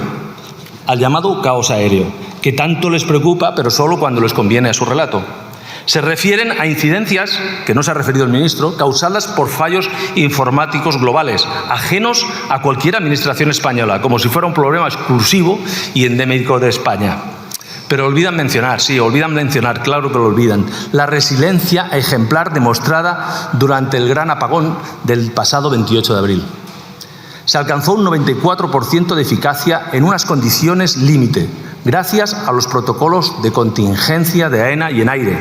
Speaker 10: al llamado caos aéreo, que tanto les preocupa, pero solo cuando les conviene a su relato. Se refieren a incidencias, que no se ha referido el ministro, causadas por fallos informáticos globales, ajenos a cualquier administración española, como si fuera un problema exclusivo y endémico de España. Pero olvidan mencionar, claro que lo olvidan, la resiliencia ejemplar demostrada durante el gran apagón del pasado 28 de abril. Se alcanzó un 94% de eficacia en unas condiciones límite, gracias a los protocolos de contingencia de AENA y ENAIRE,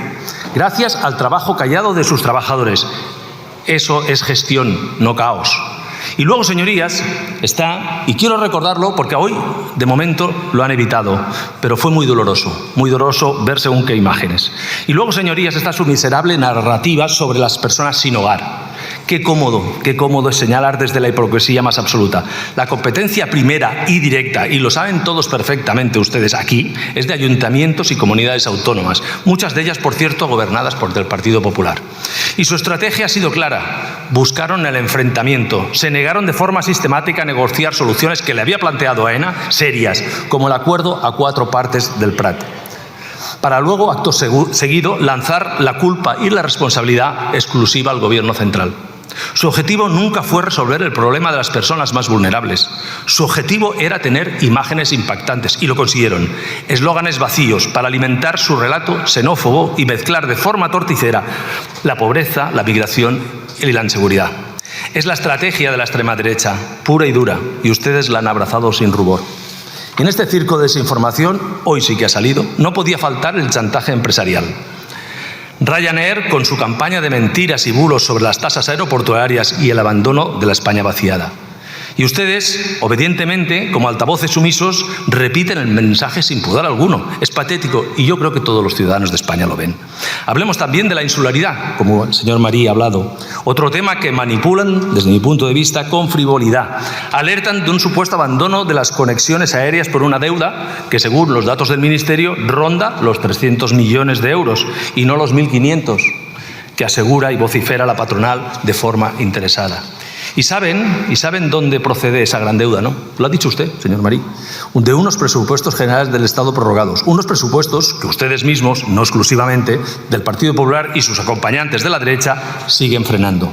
Speaker 10: gracias al trabajo callado de sus trabajadores. Eso es gestión, no caos. Y luego, señorías, está, y quiero recordarlo porque hoy, de momento, lo han evitado, pero fue muy doloroso ver según qué imágenes. Y luego, señorías, está su miserable narrativa sobre las personas sin hogar. Qué cómodo es señalar desde la hipocresía más absoluta. La competencia primera y directa, y lo saben todos perfectamente ustedes aquí, es de ayuntamientos y comunidades autónomas, muchas de ellas, por cierto, gobernadas por el Partido Popular. Y su estrategia ha sido clara. Buscaron el enfrentamiento, se negaron de forma sistemática a negociar soluciones que le había planteado AENA, serias, como el acuerdo a 4 partes del Prat, para luego, acto seguido, lanzar la culpa y la responsabilidad exclusiva al Gobierno central. Su objetivo nunca fue resolver el problema de las personas más vulnerables. Su objetivo era tener imágenes impactantes, y lo consiguieron. Eslóganes vacíos para alimentar su relato xenófobo y mezclar de forma torticera la pobreza, la migración y la inseguridad. Es la estrategia de la extrema derecha, pura y dura, y ustedes la han abrazado sin rubor. Y en este circo de desinformación, hoy sí que ha salido, no podía faltar el chantaje empresarial. Ryanair, con su campaña de mentiras y bulos sobre las tasas aeroportuarias y el abandono de la España vaciada. Y ustedes, obedientemente, como altavoces sumisos, repiten el mensaje sin pudor alguno. Es patético y yo creo que todos los ciudadanos de España lo ven. Hablemos también de la insularidad, como el señor María ha hablado. Otro tema que manipulan, desde mi punto de vista, con frivolidad. Alertan de un supuesto abandono de las conexiones aéreas por una deuda que, según los datos del Ministerio, ronda los 300 millones de euros y no los 1.500, que asegura y vocifera la patronal de forma interesada. Y saben dónde procede esa gran deuda, ¿no? Lo ha dicho usted, señor Marí. De unos presupuestos generales del Estado prorrogados. Unos presupuestos que ustedes mismos, no exclusivamente, del Partido Popular y sus acompañantes de la derecha, siguen frenando.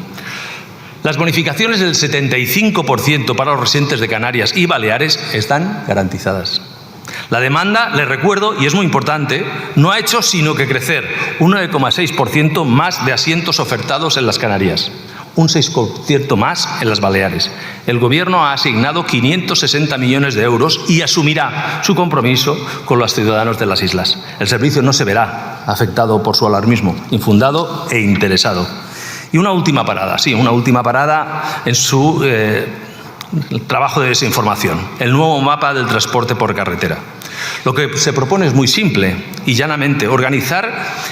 Speaker 10: Las bonificaciones del 75% para los residentes de Canarias y Baleares están garantizadas. La demanda, les recuerdo, y es muy importante, no ha hecho sino que crecer un 9,6% más de asientos ofertados en las Canarias. Un 6% más en las Baleares. El Gobierno ha asignado 560 millones de euros y asumirá su compromiso con los ciudadanos de las islas. El servicio no se verá afectado por su alarmismo, infundado e interesado. Y una última parada en su trabajo de desinformación, el nuevo mapa del transporte por carretera. Lo que se propone es muy simple y llanamente organizar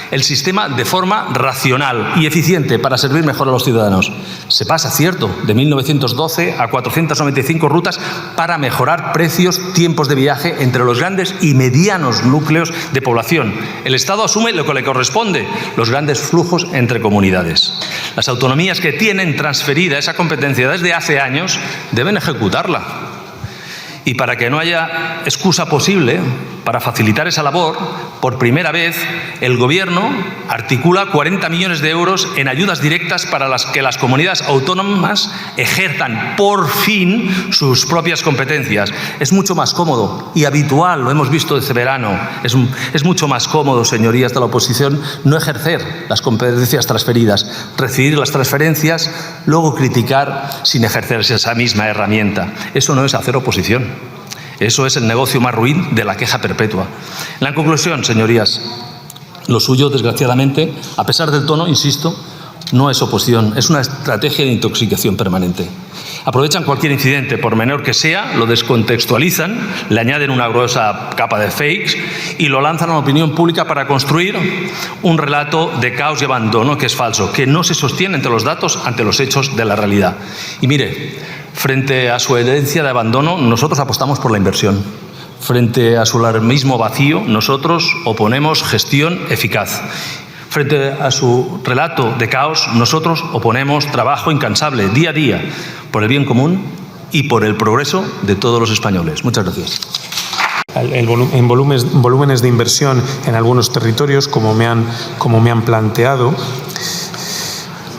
Speaker 10: el sistema de forma racional y eficiente para servir mejor a los ciudadanos. Se pasa, cierto, de 1912 a 495 rutas para mejorar precios, tiempos de viaje entre los grandes y medianos núcleos de población. El Estado asume lo que le corresponde, los grandes flujos entre comunidades. Las autonomías que tienen transferida esa competencia desde hace años deben ejecutarla. Y para que no haya excusa posible para facilitar esa labor, por primera vez el Gobierno articula 40 millones de euros en ayudas directas para que las comunidades autónomas ejerzan por fin sus propias competencias. Es mucho más cómodo y habitual, lo hemos visto este verano, es mucho más cómodo, señorías de la oposición, no ejercer las competencias transferidas, recibir las transferencias, luego criticar sin ejercerse esa misma herramienta. Eso no es hacer oposición. Eso es el negocio más ruin de la queja perpetua. En la conclusión, señorías, lo suyo, desgraciadamente, a pesar del tono, insisto, no es oposición, es una estrategia de intoxicación permanente. Aprovechan cualquier incidente, por menor que sea, lo descontextualizan, le añaden una gruesa capa de fakes y lo lanzan a la opinión pública para construir un relato de caos y abandono que es falso, que no se sostiene entre los datos ante los hechos de la realidad. Y mire, frente a su herencia de abandono, nosotros apostamos por la inversión. Frente a su alarmismo vacío, nosotros oponemos gestión eficaz. Frente a su relato de caos, nosotros oponemos trabajo incansable, día a día, por el bien común y por el progreso de todos los españoles. Muchas gracias.
Speaker 1: En volúmenes de inversión en algunos territorios, como me han planteado.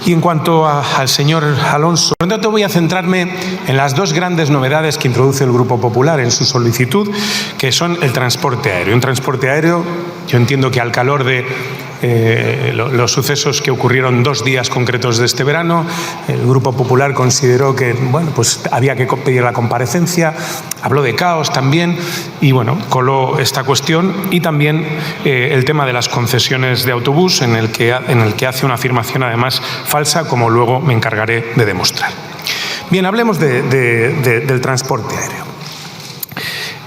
Speaker 1: Y en cuanto al señor Alonso, por lo tanto voy a centrarme en las dos grandes novedades que introduce el Grupo Popular en su solicitud, que son el transporte aéreo. Un transporte aéreo, yo entiendo que al calor de los sucesos que ocurrieron 2 días concretos de este verano. El Grupo Popular consideró que pues había que pedir la comparecencia, habló de caos también y coló esta cuestión y también el tema de las concesiones de autobús en el que hace una afirmación además falsa, como luego me encargaré de demostrar. Bien, hablemos del transporte aéreo.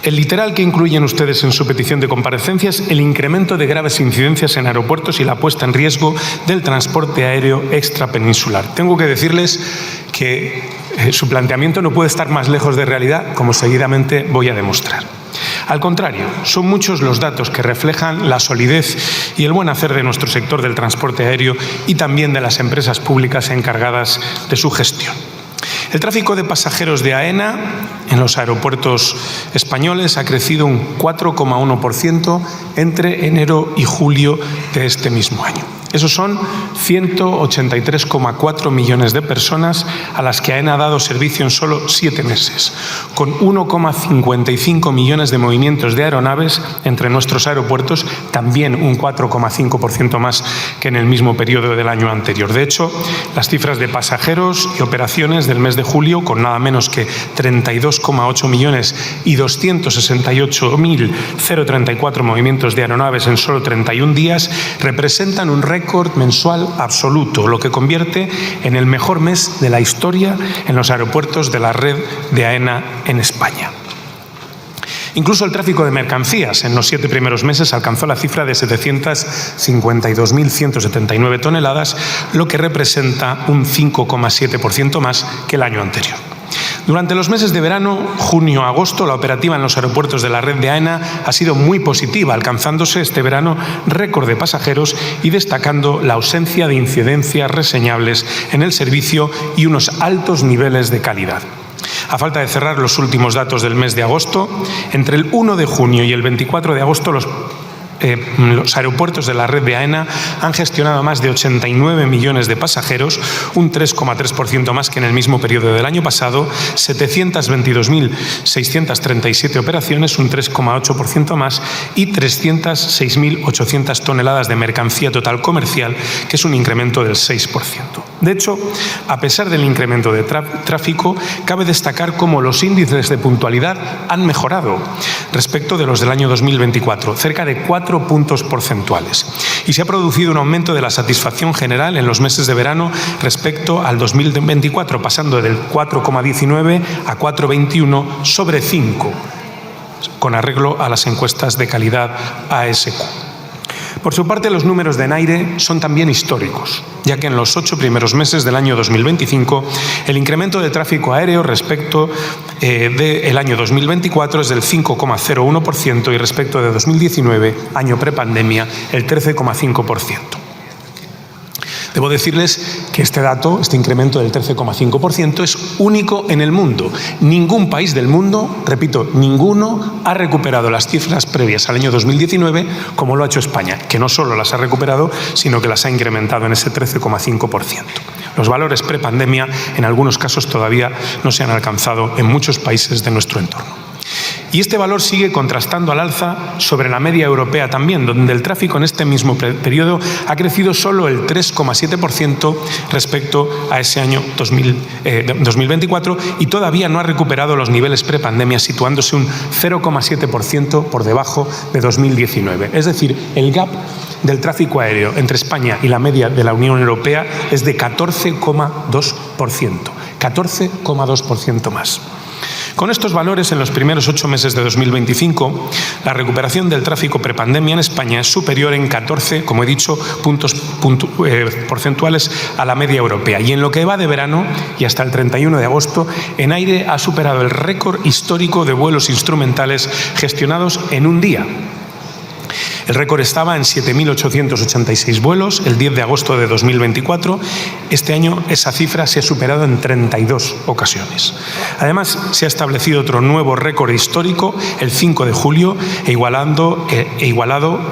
Speaker 1: El literal que incluyen ustedes en su petición de comparecencia es el incremento de graves incidencias en aeropuertos y la puesta en riesgo del transporte aéreo extrapeninsular. Tengo que decirles que su planteamiento no puede estar más lejos de realidad, como seguidamente voy a demostrar. Al contrario, son muchos los datos que reflejan la solidez y el buen hacer de nuestro sector del transporte aéreo y también de las empresas públicas encargadas de su gestión. El tráfico de pasajeros de AENA en los aeropuertos españoles ha crecido un 4,1% entre enero y julio de este mismo año. Esos son 183,4 millones de personas a las que AENA ha dado servicio en solo 7 meses, con 1,55 millones de movimientos de aeronaves entre nuestros aeropuertos, también un 4,5% más que en el mismo periodo del año anterior. De hecho, las cifras de pasajeros y operaciones del mes de julio, con nada menos que 32,8 millones y 268.034 movimientos de aeronaves en solo 31 días, representan un récord mensual absoluto, lo que convierte en el mejor mes de la historia en los aeropuertos de la red de AENA en España. Incluso el tráfico de mercancías en los 7 primeros meses alcanzó la cifra de 752.179 toneladas, lo que representa un 5,7% más que el año anterior. Durante los meses de verano, junio a agosto, la operativa en los aeropuertos de la red de AENA ha sido muy positiva, alcanzándose este verano récord de pasajeros y destacando la ausencia de incidencias reseñables en el servicio y unos altos niveles de calidad. A falta de cerrar los últimos datos del mes de agosto, entre el 1 de junio y el 24 de agosto los aeropuertos de la red de AENA han gestionado más de 89 millones de pasajeros, un 3,3% más que en el mismo periodo del año pasado, 722.637 operaciones, un 3,8% más, y 306.800 toneladas de mercancía total comercial, que es un incremento del 6%. De hecho, a pesar del incremento de tráfico, cabe destacar cómo los índices de puntualidad han mejorado respecto de los del año 2024, cerca de 4 puntos porcentuales. Y se ha producido un aumento de la satisfacción general en los meses de verano respecto al 2024, pasando del 4,19 a 4,21 sobre 5, con arreglo a las encuestas de calidad ASQ. Por su parte, los números de ENAIRE son también históricos, ya que en los 8 primeros meses del año 2025 el incremento de tráfico aéreo respecto del año 2024 es del 5,01% y respecto de 2019, año prepandemia, el 13,5%. Debo decirles que este dato, este incremento del 13,5%, es único en el mundo. Ningún país del mundo, repito, ninguno, ha recuperado las cifras previas al año 2019 como lo ha hecho España, que no solo las ha recuperado, sino que las ha incrementado en ese 13,5%. Los valores prepandemia, en algunos casos, todavía no se han alcanzado en muchos países de nuestro entorno. Y este valor sigue contrastando al alza sobre la media europea también, donde el tráfico en este mismo periodo ha crecido solo el 3,7% respecto a ese año 2024 y todavía no ha recuperado los niveles prepandemia, situándose un 0,7% por debajo de 2019. Es decir, el gap del tráfico aéreo entre España y la media de la Unión Europea es de 14,2%, 14,2% más. Con estos valores, en los primeros 8 meses de 2025, la recuperación del tráfico prepandemia en España es superior en 14, como he dicho, puntos porcentuales a la media europea. Y en lo que va de verano y hasta el 31 de agosto, ENAIRE ha superado el récord histórico de vuelos instrumentales gestionados en un día. El récord estaba en 7.886 vuelos el 10 de agosto de 2024. Este año esa cifra se ha superado en 32 ocasiones. Además, se ha establecido otro nuevo récord histórico el 5 de julio que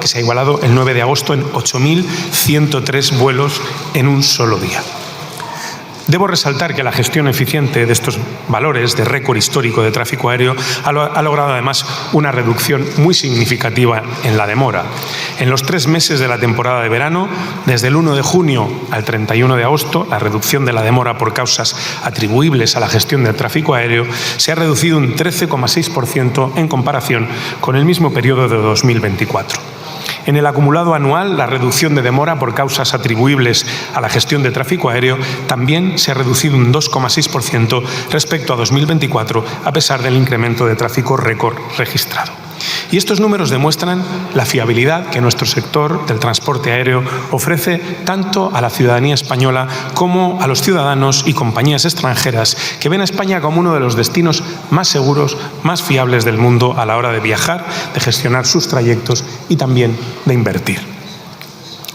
Speaker 1: se ha igualado el 9 de agosto en 8.103 vuelos en un solo día. Debo resaltar que la gestión eficiente de estos valores de récord histórico de tráfico aéreo ha logrado además una reducción muy significativa en la demora. En los 3 meses de la temporada de verano, desde el 1 de junio al 31 de agosto, la reducción de la demora por causas atribuibles a la gestión del tráfico aéreo se ha reducido un 13,6% en comparación con el mismo periodo de 2024. En el acumulado anual, la reducción de demora por causas atribuibles a la gestión de tráfico aéreo también se ha reducido un 2,6% respecto a 2024, a pesar del incremento de tráfico récord registrado. Y estos números demuestran la fiabilidad que nuestro sector del transporte aéreo ofrece tanto a la ciudadanía española como a los ciudadanos y compañías extranjeras que ven a España como uno de los destinos más seguros, más fiables del mundo a la hora de viajar, de gestionar sus trayectos y también de invertir.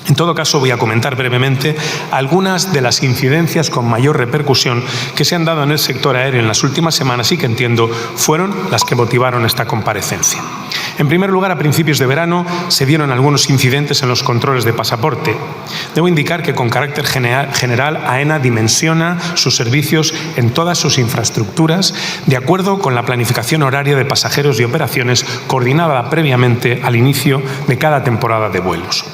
Speaker 1: En todo caso, voy a comentar brevemente algunas de las incidencias con mayor repercusión que se han dado en el sector aéreo en las últimas semanas y que entiendo fueron las que motivaron esta comparecencia. En primer lugar, a principios de verano se dieron algunos incidentes en los controles de pasaporte. Debo indicar que con carácter general AENA dimensiona sus servicios en todas sus infraestructuras de acuerdo con la planificación horaria de pasajeros y operaciones coordinada previamente al inicio de cada temporada de vuelos.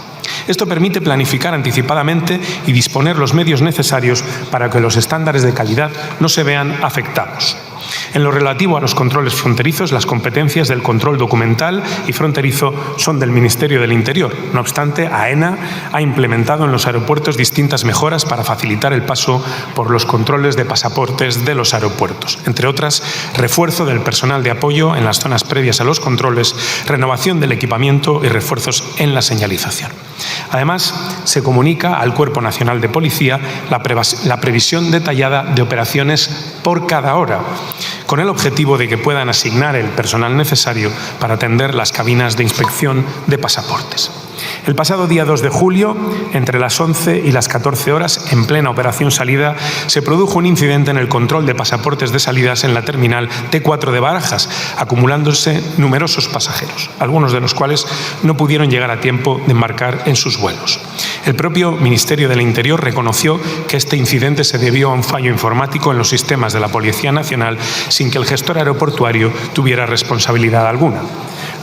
Speaker 1: Esto permite planificar anticipadamente y disponer los medios necesarios para que los estándares de calidad no se vean afectados. En lo relativo a los controles fronterizos, las competencias del control documental y fronterizo son del Ministerio del Interior. No obstante, AENA ha implementado en los aeropuertos distintas mejoras para facilitar el paso por los controles de pasaportes de los aeropuertos. Entre otras, refuerzo del personal de apoyo en las zonas previas a los controles, renovación del equipamiento y refuerzos en la señalización. Además, se comunica al Cuerpo Nacional de Policía la previsión detallada de operaciones por cada hora, con el objetivo de que puedan asignar el personal necesario para atender las cabinas de inspección de pasaportes. El pasado día 2 de julio, entre las 11 y las 14 horas, en plena operación salida, se produjo un incidente en el control de pasaportes de salidas en la terminal T4 de Barajas, acumulándose numerosos pasajeros, algunos de los cuales no pudieron llegar a tiempo de embarcar en sus vuelos. El propio Ministerio del Interior reconoció que este incidente se debió a un fallo informático en los sistemas de la Policía Nacional sin que el gestor aeroportuario tuviera responsabilidad alguna.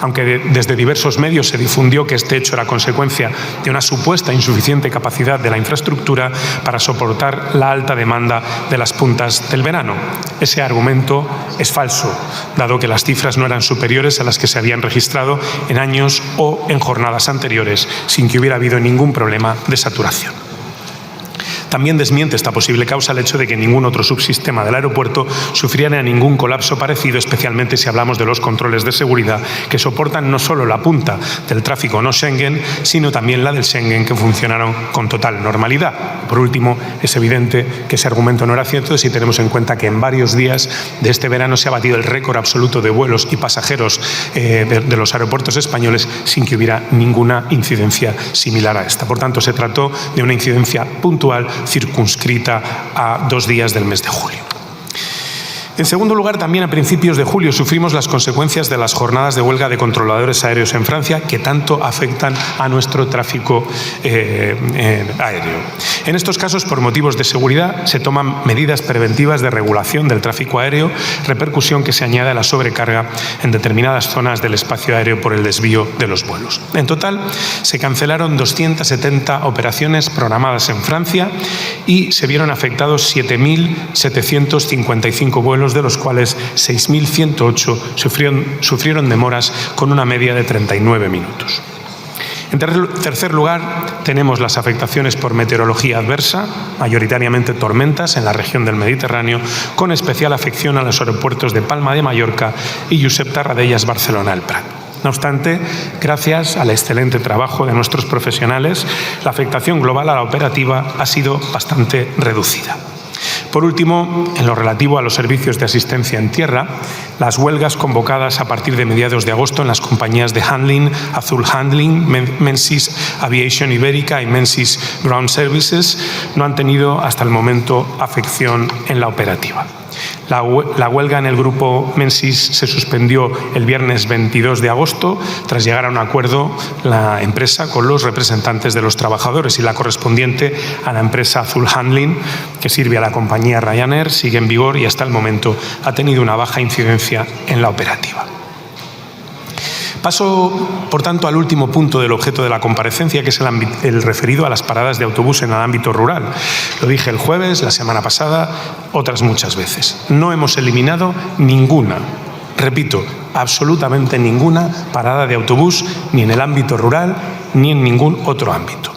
Speaker 1: Aunque desde diversos medios se difundió que este hecho era consecuencia de una supuesta insuficiente capacidad de la infraestructura para soportar la alta demanda de las puntas del verano. Ese argumento es falso, dado que las cifras no eran superiores a las que se habían registrado en años o en jornadas anteriores, sin que hubiera habido ningún problema de saturación. También desmiente esta posible causa el hecho de que ningún otro subsistema del aeropuerto sufriera ningún colapso parecido, especialmente si hablamos de los controles de seguridad que soportan no solo la punta del tráfico no Schengen, sino también la del Schengen, que funcionaron con total normalidad. Por último, es evidente que ese argumento no era cierto si tenemos en cuenta que en varios días de este verano se ha batido el récord absoluto de vuelos y pasajeros de los aeropuertos españoles sin que hubiera ninguna incidencia similar a esta. Por tanto, se trató de una incidencia puntual circunscrita a 2 días del mes de julio. En segundo lugar, también a principios de julio sufrimos las consecuencias de las jornadas de huelga de controladores aéreos en Francia que tanto afectan a nuestro tráfico aéreo. En estos casos, por motivos de seguridad, se toman medidas preventivas de regulación del tráfico aéreo, repercusión que se añade a la sobrecarga en determinadas zonas del espacio aéreo por el desvío de los vuelos. En total, se cancelaron 270 operaciones programadas en Francia y se vieron afectados 7.755 vuelos, de los cuales 6.108 sufrieron demoras con una media de 39 minutos. En tercer lugar, tenemos las afectaciones por meteorología adversa, mayoritariamente tormentas en la región del Mediterráneo, con especial afección a los aeropuertos de Palma de Mallorca y Josep Tarradellas Barcelona El Prat. No obstante, gracias al excelente trabajo de nuestros profesionales, la afectación global a la operativa ha sido bastante reducida. Por último, en lo relativo a los servicios de asistencia en tierra, las huelgas convocadas a partir de mediados de agosto en las compañías de Handling, Azul Handling, Menzies Aviation Ibérica y Menzies Ground Services no han tenido hasta el momento afección en la operativa. La huelga en el grupo Mensis se suspendió el viernes 22 de agosto tras llegar a un acuerdo la empresa con los representantes de los trabajadores, y la correspondiente a la empresa Azul Handling, que sirve a la compañía Ryanair, sigue en vigor y hasta el momento ha tenido una baja incidencia en la operativa. Paso, por tanto, al último punto del objeto de la comparecencia, que es el referido a las paradas de autobús en el ámbito rural. Lo dije el jueves, la semana pasada, otras muchas veces. No hemos eliminado ninguna, repito, absolutamente ninguna parada de autobús, ni en el ámbito rural, ni en ningún otro ámbito.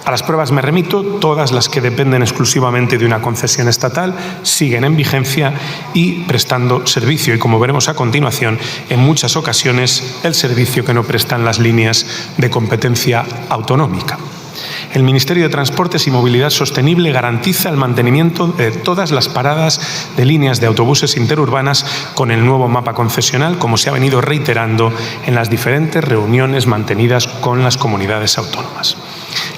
Speaker 1: A las pruebas me remito, todas las que dependen exclusivamente de una concesión estatal siguen en vigencia y prestando servicio, y como veremos a continuación, en muchas ocasiones el servicio que no prestan las líneas de competencia autonómica. El Ministerio de Transportes y Movilidad Sostenible garantiza el mantenimiento de todas las paradas de líneas de autobuses interurbanas con el nuevo mapa concesional, como se ha venido reiterando en las diferentes reuniones mantenidas con las comunidades autónomas.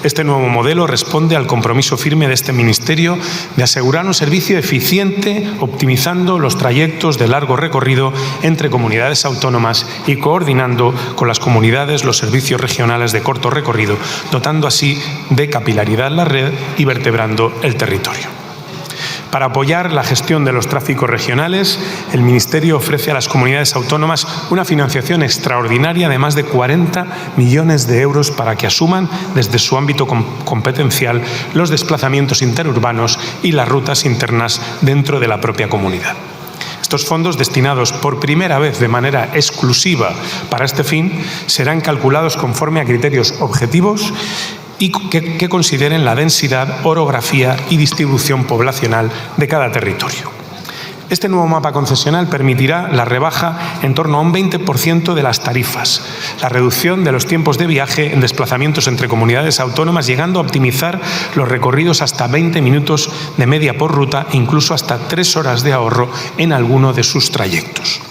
Speaker 1: Este nuevo modelo responde al compromiso firme de este Ministerio de asegurar un servicio eficiente, optimizando los trayectos de largo recorrido entre comunidades autónomas y coordinando con las comunidades los servicios regionales de corto recorrido, dotando así de capilaridad la red y vertebrando el territorio. Para apoyar la gestión de los tráficos regionales, el Ministerio ofrece a las comunidades autónomas una financiación extraordinaria de más de 40 millones de euros para que asuman desde su ámbito competencial los desplazamientos interurbanos y las rutas internas dentro de la propia comunidad. Estos fondos, destinados por primera vez de manera exclusiva para este fin, serán calculados conforme a criterios objetivos y que consideren la densidad, orografía y distribución poblacional de cada territorio. Este nuevo mapa concesional permitirá la rebaja en torno a un 20% de las tarifas, la reducción de los tiempos de viaje en desplazamientos entre comunidades autónomas, llegando a optimizar los recorridos hasta 20 minutos de media por ruta e incluso hasta 3 horas de ahorro en alguno de sus trayectos.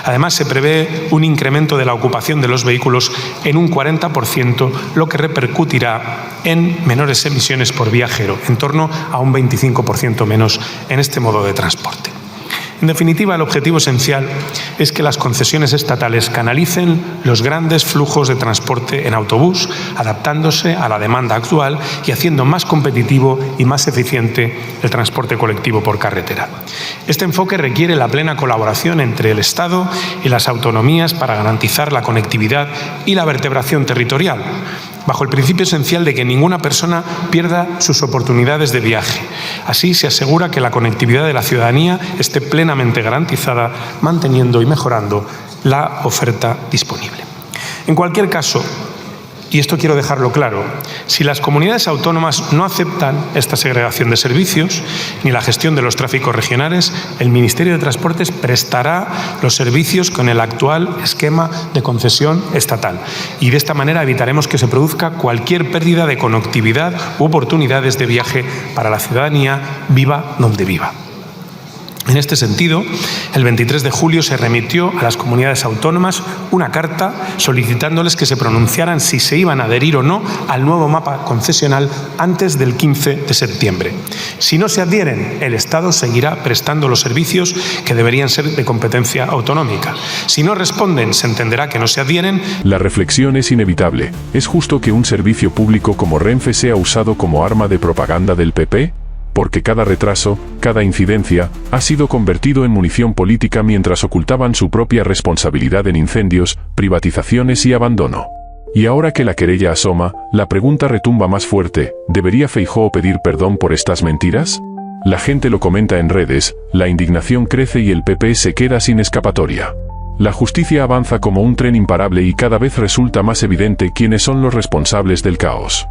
Speaker 1: Además, se prevé un incremento de la ocupación de los vehículos en un 40%, lo que repercutirá en menores emisiones por viajero, en torno a un 25% menos en este modo de transporte. En definitiva, el objetivo esencial es que las concesiones estatales canalicen los grandes flujos de transporte en autobús, adaptándose a la demanda actual y haciendo más competitivo y más eficiente el transporte colectivo por carretera. Este enfoque requiere la plena colaboración entre el Estado y las autonomías para garantizar la conectividad y la vertebración territorial, bajo el principio esencial de que ninguna persona pierda sus oportunidades de viaje. Así se asegura que la conectividad de la ciudadanía esté plenamente garantizada, manteniendo y mejorando la oferta disponible. En cualquier caso, y esto quiero dejarlo claro, si las comunidades autónomas no aceptan esta segregación de servicios ni la gestión de los tráficos regionales, el Ministerio de Transportes prestará los servicios con el actual esquema de concesión estatal, y de esta manera evitaremos que se produzca cualquier pérdida de conectividad u oportunidades de viaje para la ciudadanía, viva donde viva. En este sentido, el 23 de julio se remitió a las comunidades autónomas una carta solicitándoles que se pronunciaran si se iban a adherir o no al nuevo mapa concesional antes del 15 de septiembre. Si no se adhieren, el Estado seguirá prestando los servicios que deberían ser de competencia autonómica. Si no responden, se entenderá que no se adhieren.
Speaker 2: La reflexión es inevitable. ¿Es justo que un servicio público como Renfe sea usado como arma de propaganda del PP? Porque cada retraso, cada incidencia, ha sido convertido en munición política mientras ocultaban su propia responsabilidad en incendios, privatizaciones y abandono. Y ahora que la querella asoma, la pregunta retumba más fuerte: ¿debería Feijóo pedir perdón por estas mentiras? La gente lo comenta en redes, la indignación crece y el PP se queda sin escapatoria. La justicia avanza como un tren imparable y cada vez resulta más evidente quiénes son los responsables del caos.